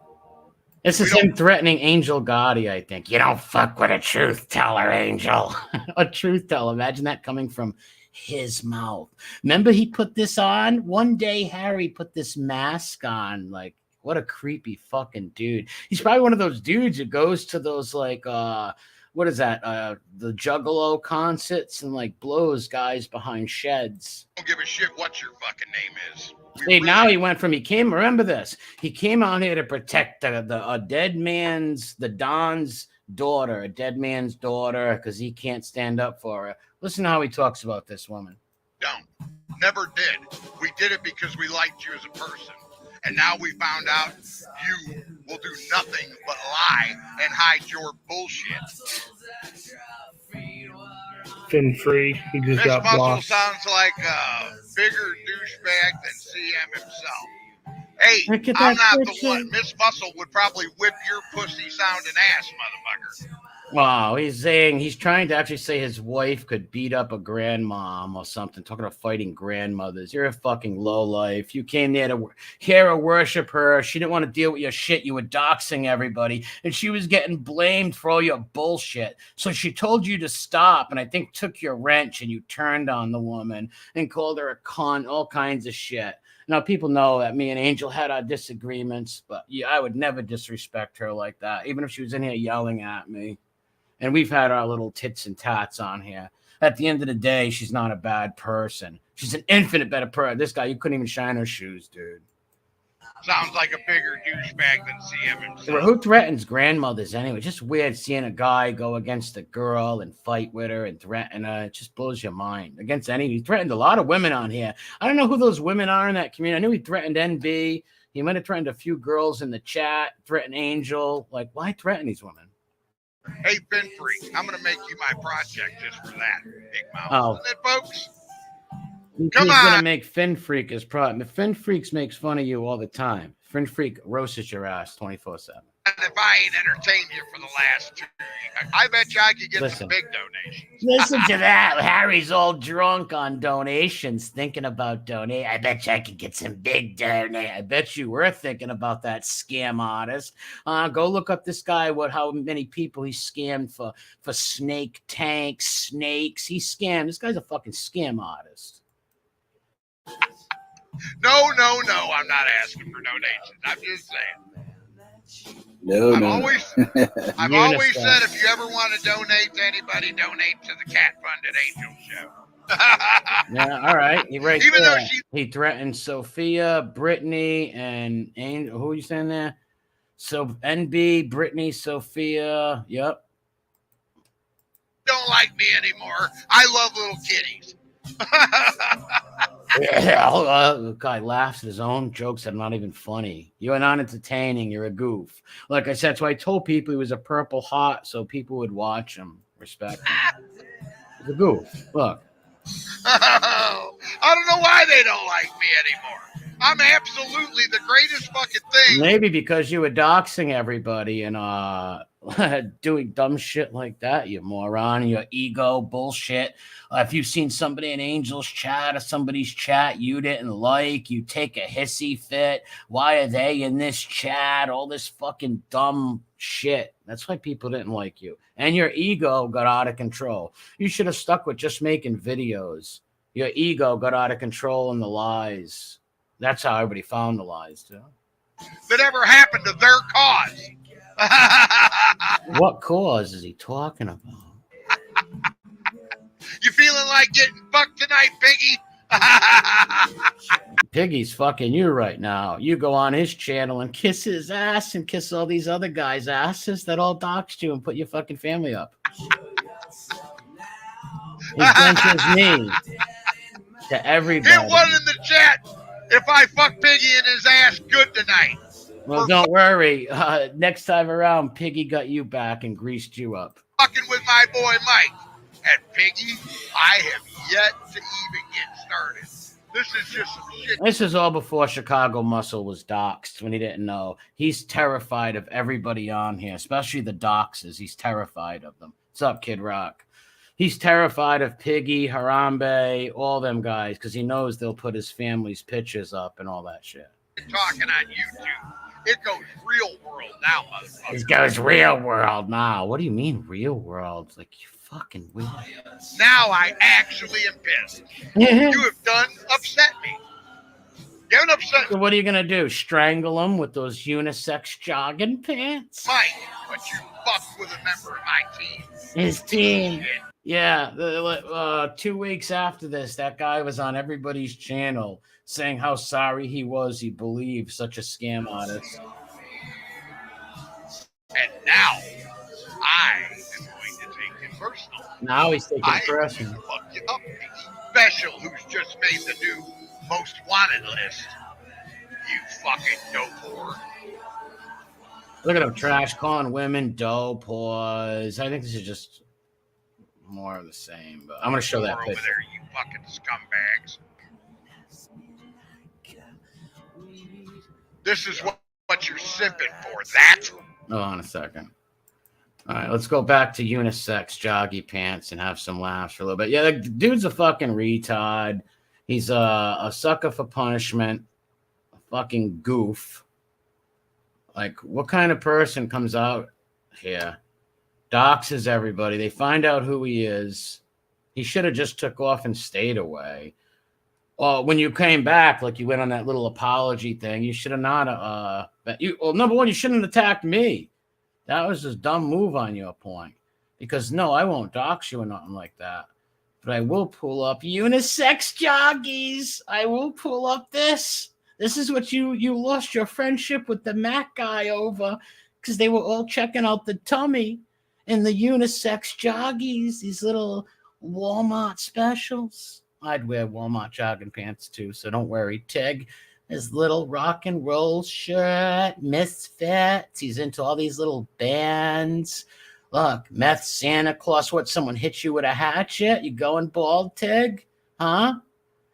This is him threatening Angel Gotti, I think. You don't fuck with a truth teller, Angel. A truth teller. Imagine that coming from his mouth. Remember he put this on? One day Harry put this mask on. Like, what a creepy fucking dude. He's probably one of those dudes who goes to those, like, what is that? The Juggalo concerts and, like, blows guys behind sheds. Don't give a shit what your fucking name is. See, now he came, remember this. He came out here to protect the dead man's, the Don's daughter, a dead man's daughter, because he can't stand up for her. Listen to how he talks about this woman. Don't. Never did. We did it because we liked you as a person. And now we found out you will do nothing but lie and hide your bullshit. Fin free. He just got Muscle blocked. sounds like a bigger douchebag than CM himself. Hey, Look at I'm that not picture. the one. Miss Muscle would probably whip your pussy sounding ass, motherfucker. Wow, he's trying to actually say his wife could beat up a grandmom or something, talking about fighting grandmothers. You're a fucking lowlife. You came there to hear her worship her. She didn't want to deal with your shit. You were doxing everybody, and she was getting blamed for all your bullshit. So she told you to stop, and I think took your wrench, and you turned on the woman and called her a cunt, all kinds of shit. Now, people know that me and Angel had our disagreements, but yeah, I would never disrespect her like that, even if she was in here yelling at me. And we've had our little tits and tats on here. At the end of the day, she's not a bad person. She's an infinite better person. This guy, you couldn't even shine her shoes, dude. Sounds like a bigger douchebag than CM himself. Who threatens grandmothers anyway? Just weird seeing a guy go against a girl and fight with her and threaten her. It just blows your mind. Against any, he threatened a lot of women on here. I don't know who those women are in that community. I knew he threatened NB. He might have threatened a few girls in the chat, threatened Angel. Like, why threaten these women? Hey, Ben Freak, I'm going to make you my project just for that, Big Mouth. Oh. Isn't it, folks? He's Come going to on. make Fin Freak his problem. Fin Freaks makes fun of you all the time. Fin Freak roasts your ass 24/7. And if I ain't entertained you for the last 2 years, I bet you I could get some big donations. Listen to that. Harry's all drunk on donations, thinking about donate. I bet you I could get some big donate. I bet you were thinking about that scam artist. Go look up this guy, how many people he scammed for snake tanks, snakes. He scammed. This guy's a fucking scam artist. No, I'm not asking for donations. I'm just saying. I've always said if you ever want to donate to anybody, donate to the Cat Fund at Angel Show. Yeah, all right. Even though he threatened Sophia, Brittany, and Angel. Who are you saying there? So NB, Brittany, Sophia. Yep. Don't like me anymore. I love little kitties. The guy laughs at his own jokes that are not even funny. You are not entertaining. You're a goof. Like I said, so I told people he was a purple hot so people would watch him. Respect him. He's a goof. Look. I don't know why they don't like me anymore. I'm absolutely the greatest fucking thing. Maybe because you were doxing everybody and doing dumb shit like that, you moron, your ego bullshit. If you've seen somebody in Angel's chat or somebody's chat you didn't like, you take a hissy fit. Why are they in this chat? All this fucking dumb shit. That's why people didn't like you. And your ego got out of control. You should have stuck with just making videos. Your ego got out of control in the lies. That's how everybody found the lies, too. That ever happened to their cause. What cause is he talking about? You feeling like getting fucked tonight, Piggy? Piggy's fucking you right now. You go on his channel and kiss his ass and kiss all these other guys' asses that all doxed you and put your fucking family up. He bent his knee to everybody. Hit one in the chat if I fuck Piggy in his ass good tonight. Well, don't worry. Next time around, Piggy got you back and greased you up. Fucking with my boy Mike. And Piggy, I have yet to even get started. This is just some shit. This is all before Chicago Muscle was doxxed when he didn't know. He's terrified of everybody on here, especially the doxes. He's terrified of them. What's up, Kid Rock? He's terrified of Piggy, Harambe, all them guys, because he knows they'll put his family's pictures up and all that shit. Talking on YouTube. It goes real world now, motherfucker. It goes real world now. What do you mean real world? Like, you fucking weird. Now I actually am pissed. You have done upset me. You haven't upset So what are you going to do? Strangle him with those unisex jogging pants? Mike, but you fucked with a member of my team. His team. Yeah, 2 weeks after this, that guy was on everybody's channel saying how sorry he was. He believed such a scam artist. And now, I am going to take it personal. Now he's taking I it personal. fuck you up, Special, who's just made the new most wanted list. You fucking dope whore. Look at him trash calling women dope whores. I think this is just more of the same, but I'm going to show that Over picture. there, you fucking scumbags. This is what you're simping for. That. Hold on a second. All right, let's go back to unisex joggy pants and have some laughs for a little bit. Yeah, the dude's a fucking retard. He's a sucker for punishment, a fucking goof. Like, what kind of person comes out here, doxes everybody, they find out who he is. He should have just took off and stayed away. When you came back, like you went on that little apology thing, you should have not. Number one, you shouldn't have attacked me. That was a dumb move on your point. Because no, I won't dox you or nothing like that. But I will pull up unisex joggies. I will pull up this. This is what you lost your friendship with the Mac guy over, because they were all checking out the tummy and the unisex joggies, these little Walmart specials. I'd wear Walmart jogging pants too, so don't worry. Tig, his little rock and roll shirt, Misfits. He's into all these little bands. Look, Meth Santa Claus. What, someone hit you with a hatchet? You going bald, Tig? Huh?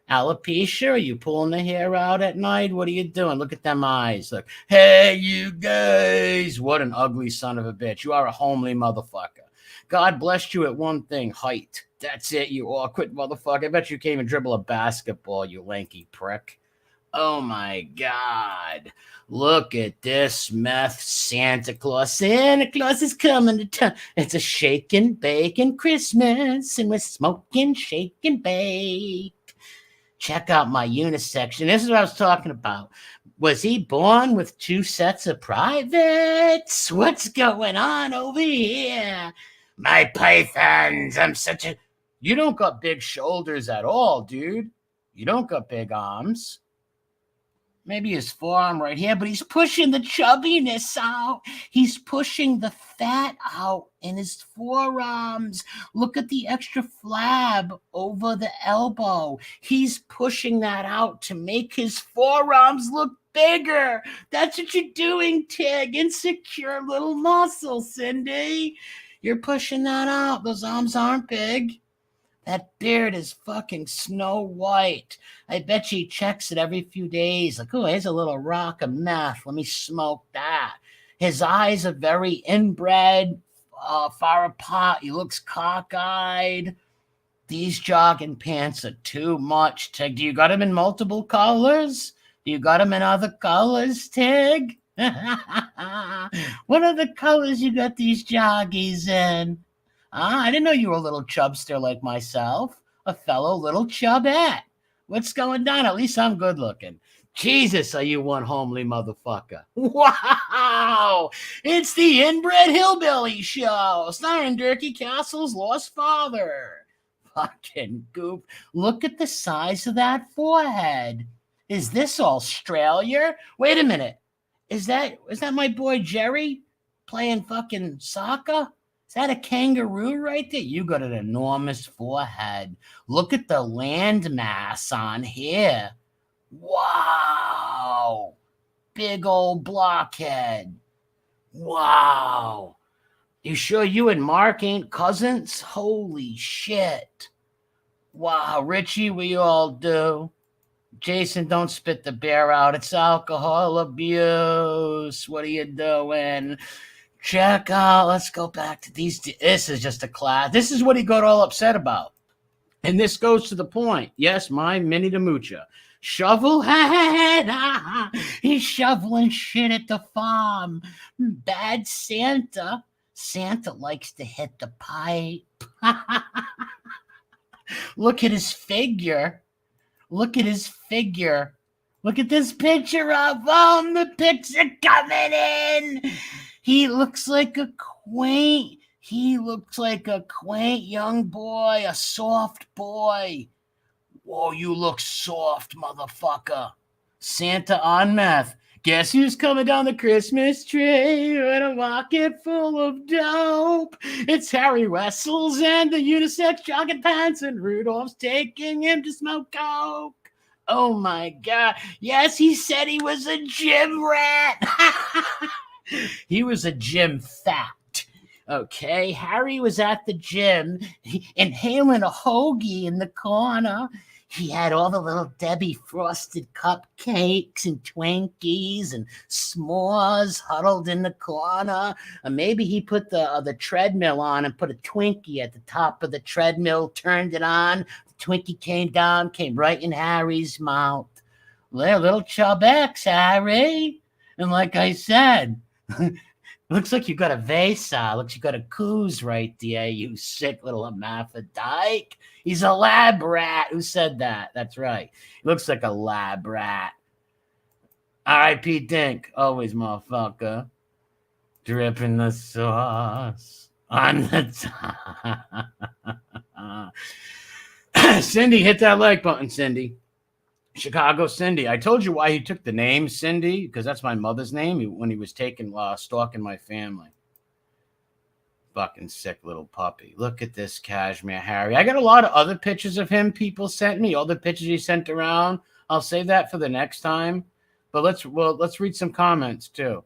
Alopecia? Are you pulling the hair out at night? What are you doing? Look at them eyes. Look, hey, you guys. What an ugly son of a bitch. You are a homely motherfucker. God blessed you at one thing, height. That's it, you awkward motherfucker. I bet you can't even dribble a basketball, you lanky prick. Oh, my God. Look at this meth Santa Claus. Santa Claus is coming to town. It's a shake and bake and Christmas, and we're smoking, shake and bake. Check out my unisection. This is what I was talking about. Was he born with 2 sets of privates? What's going on over here? My pythons. I'm such a... You don't got big shoulders at all, dude. You don't got big arms. Maybe his forearm right here, but he's pushing the chubbiness out. He's pushing the fat out in his forearms. Look at the extra flab over the elbow. He's pushing that out to make his forearms look bigger. That's what you're doing, Tig. Insecure little muscle, Cindy. You're pushing that out. Those arms aren't big. That beard is fucking Snow White. I bet he checks it every few days. Like, oh, here's a little rock of meth. Let me smoke that. His eyes are very inbred, far apart. He looks cockeyed. These jogging pants are too much, Tig. Do you got them in multiple colors? Do you got them in other colors, Tig? What are the colors you got these joggies in? I didn't know you were a little chubster like myself, a fellow little chubette. What's going on? At least I'm good looking. Jesus, are you one homely motherfucker? Wow! It's the Inbred Hillbilly Show, starring Dirkie Castle's lost father. Fucking goof. Look at the size of that forehead. Is this Australia? Wait a minute. Is that my boy Jerry playing fucking soccer? Is that a kangaroo right there? You got an enormous forehead. Look at the landmass on here. Wow. Big old blockhead. Wow. You sure you and Mark ain't cousins? Holy shit. Wow, Richie, we all do. Jason, don't spit the beer out. It's alcohol abuse. What are you doing? Check out. Let's go back to these. This is just a class. This is what he got all upset about. And this goes to the point. Yes, my Minnie the Moocher. Shovel head. He's shoveling shit at the farm. Bad Santa. Santa likes to hit the pipe. Look at his figure. Look at his figure. Look at this picture of him. The pics are coming in. He looks like a quaint young boy, a soft boy. Whoa, you look soft, motherfucker. Santa on meth. Guess who's coming down the Christmas tree with a pocket full of dope? It's Harry Wessels and the unisex jogging pants, and Rudolph's taking him to smoke coke. Oh my God. Yes, he said he was a gym rat. He was a gym fat. Okay, Harry was at the gym inhaling a hoagie in the corner. He had all the little Debbie frosted cupcakes and Twinkies and s'mores huddled in the corner. Or maybe he put the treadmill on and put a Twinkie at the top of the treadmill, turned it on. The Twinkie came down, came right in Harry's mouth. Little Chub X, Harry. And like I said, looks like you got a Vesa. Looks like you got a Coos right there, you sick little hermaphrodite. He's a lab rat. Who said that? That's right. He looks like a lab rat. R.I.P. Dink. Always, motherfucker. Dripping the sauce on the top. Cindy, hit that like button, Cindy. Chicago Cindy. I told you why he took the name Cindy, because that's my mother's name when he was stalking my family. Fucking sick little puppy. Look at this cashmere Harry. I got a lot of other pictures of him people sent me, all the pictures he sent around. I'll save that for the next time. But let's read some comments too.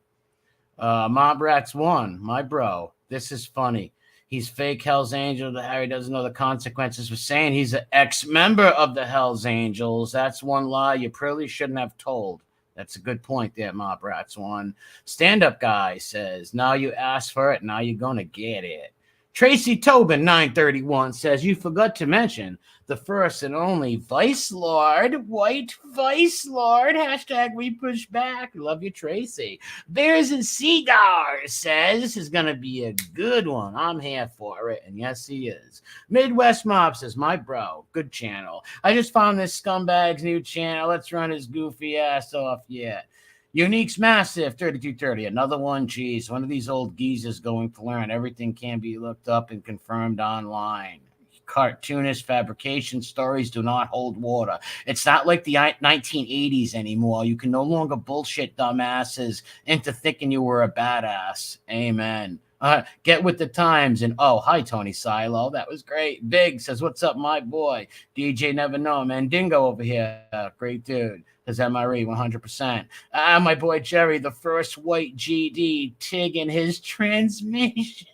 Mob Rats 1, my bro. This is funny. He's fake Hell's Angel. Harry doesn't know the consequences for saying he's an ex-member of the Hell's Angels. That's one lie you probably shouldn't have told. That's a good point there, Mob Rats 1. Stand-up guy says, now you asked for it, now you're going to get it. Tracy Tobin, 931, says, you forgot to mention the first and only Vice Lord, White Vice Lord, hashtag we push back. Love you, Tracy. Bears and Cigars says, this is going to be a good one. I'm here for it. And yes, he is. Midwest Mob says, my bro, good channel. I just found this scumbag's new channel. Let's run his goofy ass off yet. Unique's Massive, 3230. Another one, geez. One of these old geezers going to learn. Everything can be looked up and confirmed online. Cartoonist fabrication stories do not hold water. It's not like the 1980s anymore. You can no longer bullshit dumbasses into thinking you were a badass. Amen. Get with the times. And oh, hi, Tony Silo. That was great. Big says, what's up, my boy? DJ Never Know. Mandingo over here. Great dude. Says MRE 100%. My boy Jerry, the first white GD, Tig in his transmission.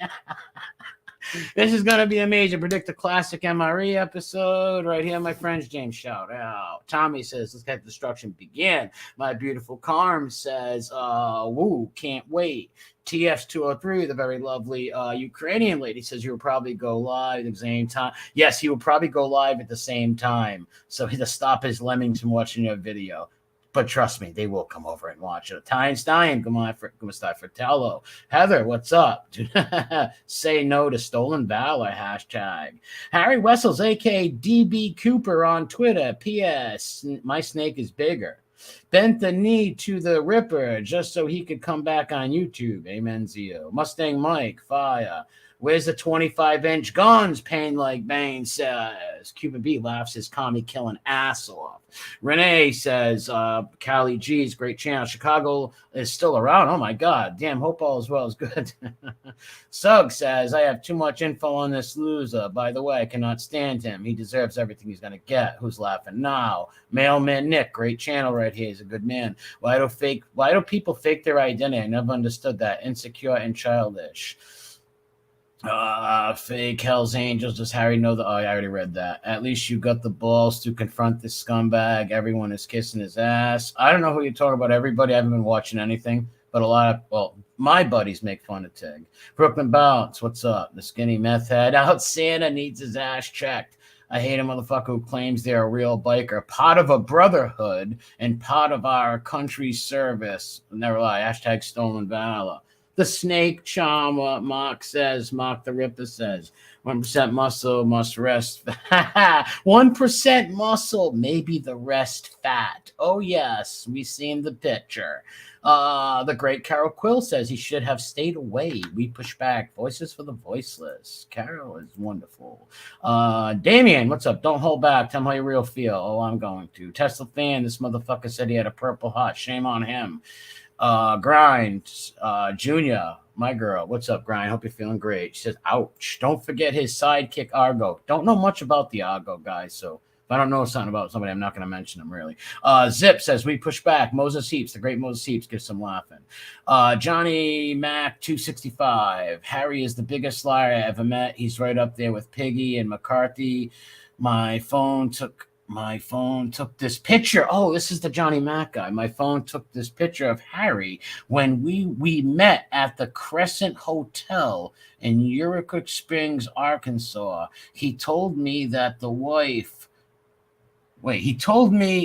This is going to be amazing. Predict a classic MRE episode right here, my friends. James, shout out. Tommy says, let's get destruction begin. My beautiful Carm says, woo, can't wait. TF203, the very lovely Ukrainian lady, says you will probably go live at the same time. Yes, he will probably go live at the same time. So he to stop his lemmings from watching your video. But trust me, they will come over and watch it. Italian Stein, Gumastai Fratello. Heather, what's up? Say no to stolen valor, hashtag. Harry Wessels, a.k.a. DB Cooper on Twitter. P.S. My snake is bigger. Bent the knee to the Ripper just so he could come back on YouTube. Amen, Zio. Mustang Mike, fire. Where's the 25-inch guns? Pain like Bane says. Cuban B laughs his commie killing ass off. Renee says, Cali G's great channel. Chicago is still around. Oh my God. Damn, hope all as well is good. Sugg says, I have too much info on this loser. By the way, I cannot stand him. He deserves everything he's going to get. Who's laughing now? Mailman Nick, great channel right here. He's a good man. Why do people fake their identity? I never understood that. Insecure and childish. Fake Hell's Angels. Does Harry know I already read that. At least you got the balls to confront this scumbag. Everyone is kissing his ass. I don't know who you're talking about. Everybody. I haven't been watching anything, but my buddies make fun of Tig. Brooklyn Bounce. What's up? The skinny meth head out. Santa needs his ass checked. I hate a motherfucker who claims they're a real biker, part of a brotherhood and part of our country's service. Never lie. Hashtag stolen valor. The snake charmer, Mark the Ripper says, 1% muscle must rest. 1% muscle, maybe the rest fat. Oh, yes, we've seen the picture. The great Carol Quill says he should have stayed away. We push back. Voices for the voiceless. Carol is wonderful. Damien, what's up? Don't hold back. Tell me how you real feel. Oh, I'm going to. Tesla fan, this motherfucker said he had a purple heart. Shame on him. Grind, Junior, my girl. What's up, Grind? Hope you're feeling great. She says, ouch. Don't forget his sidekick, Argo. Don't know much about the Argo guys, so if I don't know something about somebody, I'm not going to mention him, really. Zip says, we push back. Moses Heaps, the great Moses Heaps, gives some laughing. Johnny Mac 265. Harry is the biggest liar I ever met. He's right up there with Piggy and McCarthy. My phone took this picture. Oh, this is the Johnny Mac guy. My phone took this picture of Harry when we met at the Crescent Hotel in Yuriko Springs, Arkansas. He told me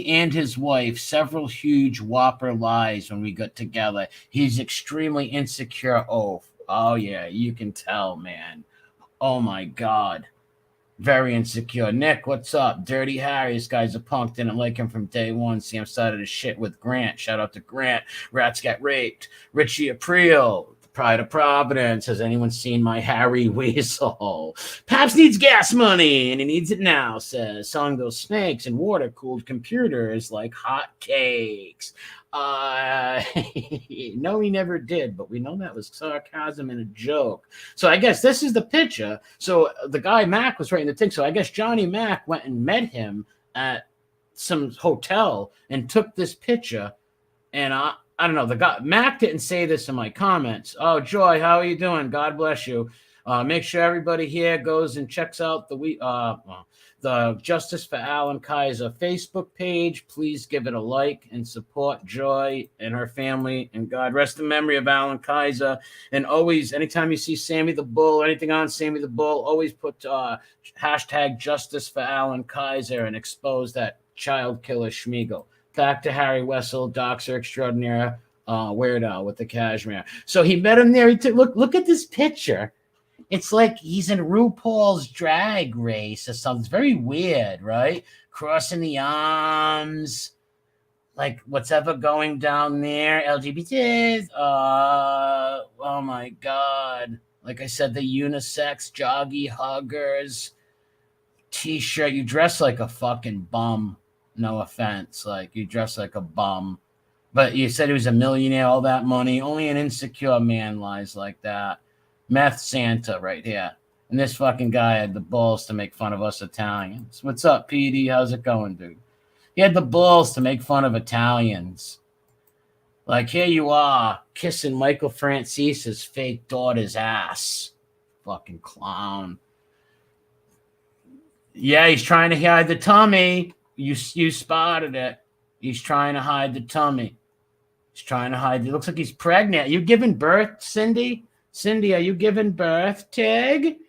and his wife several huge whopper lies when we got together. He's extremely insecure. Oh yeah, you can tell, man. Oh my God. Very insecure. Nick, what's up? Dirty Harry, this guy's a punk. Didn't like him from day one. See him started his shit with Grant. Shout out to Grant. Rats got raped. Richie April, Pride of Providence. Has anyone seen my Harry Weasel? Paps needs gas money, and he needs it now, says. Selling those snakes and water-cooled computers like hot cakes. No, he never did, but we know that was sarcasm and a joke. So I guess this is the picture. So the guy Mac was writing the thing. So I guess Johnny Mac went and met him at some hotel and took this picture. And I don't know. The guy Mac didn't say this in my comments. Oh, Joy, how are you doing? God bless you. Make sure everybody here goes and checks out the Justice for Alan Kaiser Facebook page. Please give it a like and support Joy and her family. And God rest the memory of Alan Kaiser. And always, anytime you see Sammy the Bull, anything on Sammy the Bull, always put hashtag Justice for Alan Kaiser and expose that child killer Schmiegel. Back to Harry Wessel, Doxer Extraordinaire, Weird Al with the cashmere. So he met him there. Look at this picture. It's like he's in RuPaul's Drag Race or something. It's very weird, right? Crossing the arms, like what's ever going down there. LGBTs. Oh my God. Like I said, the unisex joggy huggers t-shirt. You dress like a fucking bum. No offense. Like you dress like a bum. But you said he was a millionaire, all that money. Only an insecure man lies like that. Meth Santa right here. And this fucking guy had the balls to make fun of us Italians. What's up, PD? How's it going, dude? He had the balls to make fun of Italians. Like, here you are, kissing Michael Francese's fake daughter's ass. Fucking clown. Yeah, he's trying to hide the tummy. You spotted it. He's trying to hide the tummy. He's trying to hide. It looks like he's pregnant. Are you giving birth, Cindy? Cindy, are you giving birth, Tig?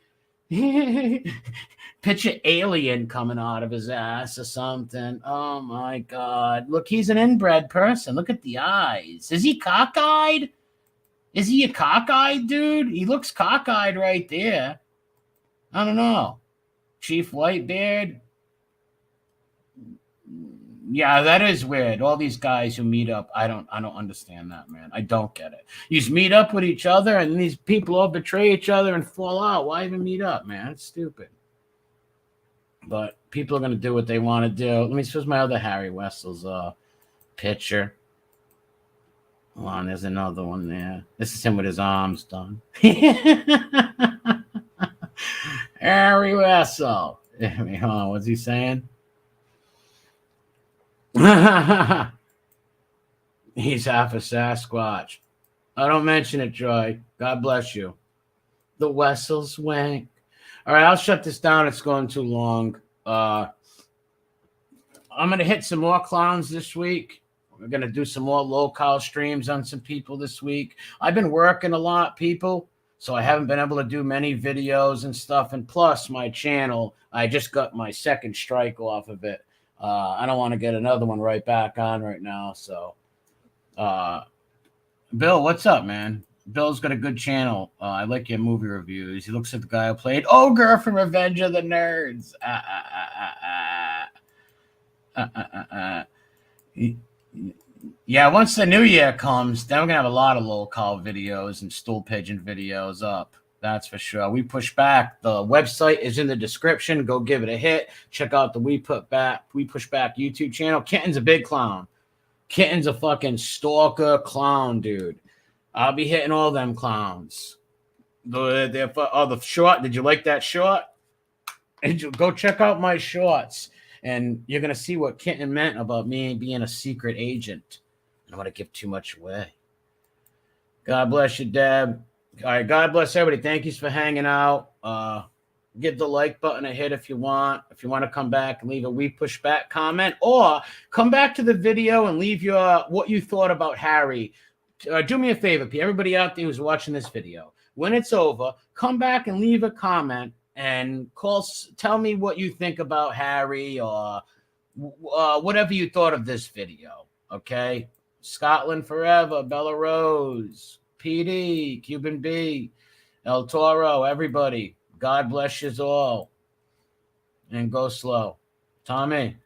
Picture alien coming out of his ass or something. Oh my God. Look, he's an inbred person. Look at the eyes. Is he cockeyed? Is he a cockeyed dude? He looks cockeyed right there. I don't know. Chief Whitebeard. Yeah, that is weird. All these guys who meet up, I don't understand that, man. I don't get it. You just meet up with each other, and these people all betray each other and fall out. Why even meet up, man? It's stupid. But people are gonna do what they want to do. Let me see my other Harry Wessels picture. Hold on, there's another one there. This is him with his arms done. Harry Wessel. I mean, hold on, what's he saying? He's half a Sasquatch. I don't mention it, Joy. God bless you. The Wessels wank. All right, I'll shut this down. It's going too long. I'm going to hit some more clowns this week. We're going to do some more low-cal streams on some people this week. I've been working a lot, people, so I haven't been able to do many videos and stuff. And plus, my channel, I just got my second strike off of it. I don't want to get another one right back on right now. So, Bill, what's up, man? Bill's got a good channel. I like your movie reviews. He looks at the guy who played Ogre from Revenge of the Nerds. Yeah, once the new year comes, then we're going to have a lot of low-call videos and stool pigeon videos up. That's for sure. We push back. The website is in the description. Go give it a hit. Check out the We Push Back YouTube channel. Kitten's a big clown. Kitten's a fucking stalker clown, dude. I'll be hitting all them clowns. The short. Did you like that short? Go check out my shorts, and you're gonna see what Kitten meant about me being a secret agent. I don't want to give too much away. God bless you, Deb. All right, God bless everybody. Thank you for hanging out. Give the like button a hit if you want. If you want to come back and leave a We Push Back comment, or come back to the video and leave your what you thought about Harry. Do me a favor, everybody out there who's watching this video. When it's over, come back and leave a comment and tell me what you think about Harry or whatever you thought of this video. Okay? Scotland Forever, Bella Rose, PD, Cuban B, El Toro, everybody. God bless you all. And go slow. Tommy.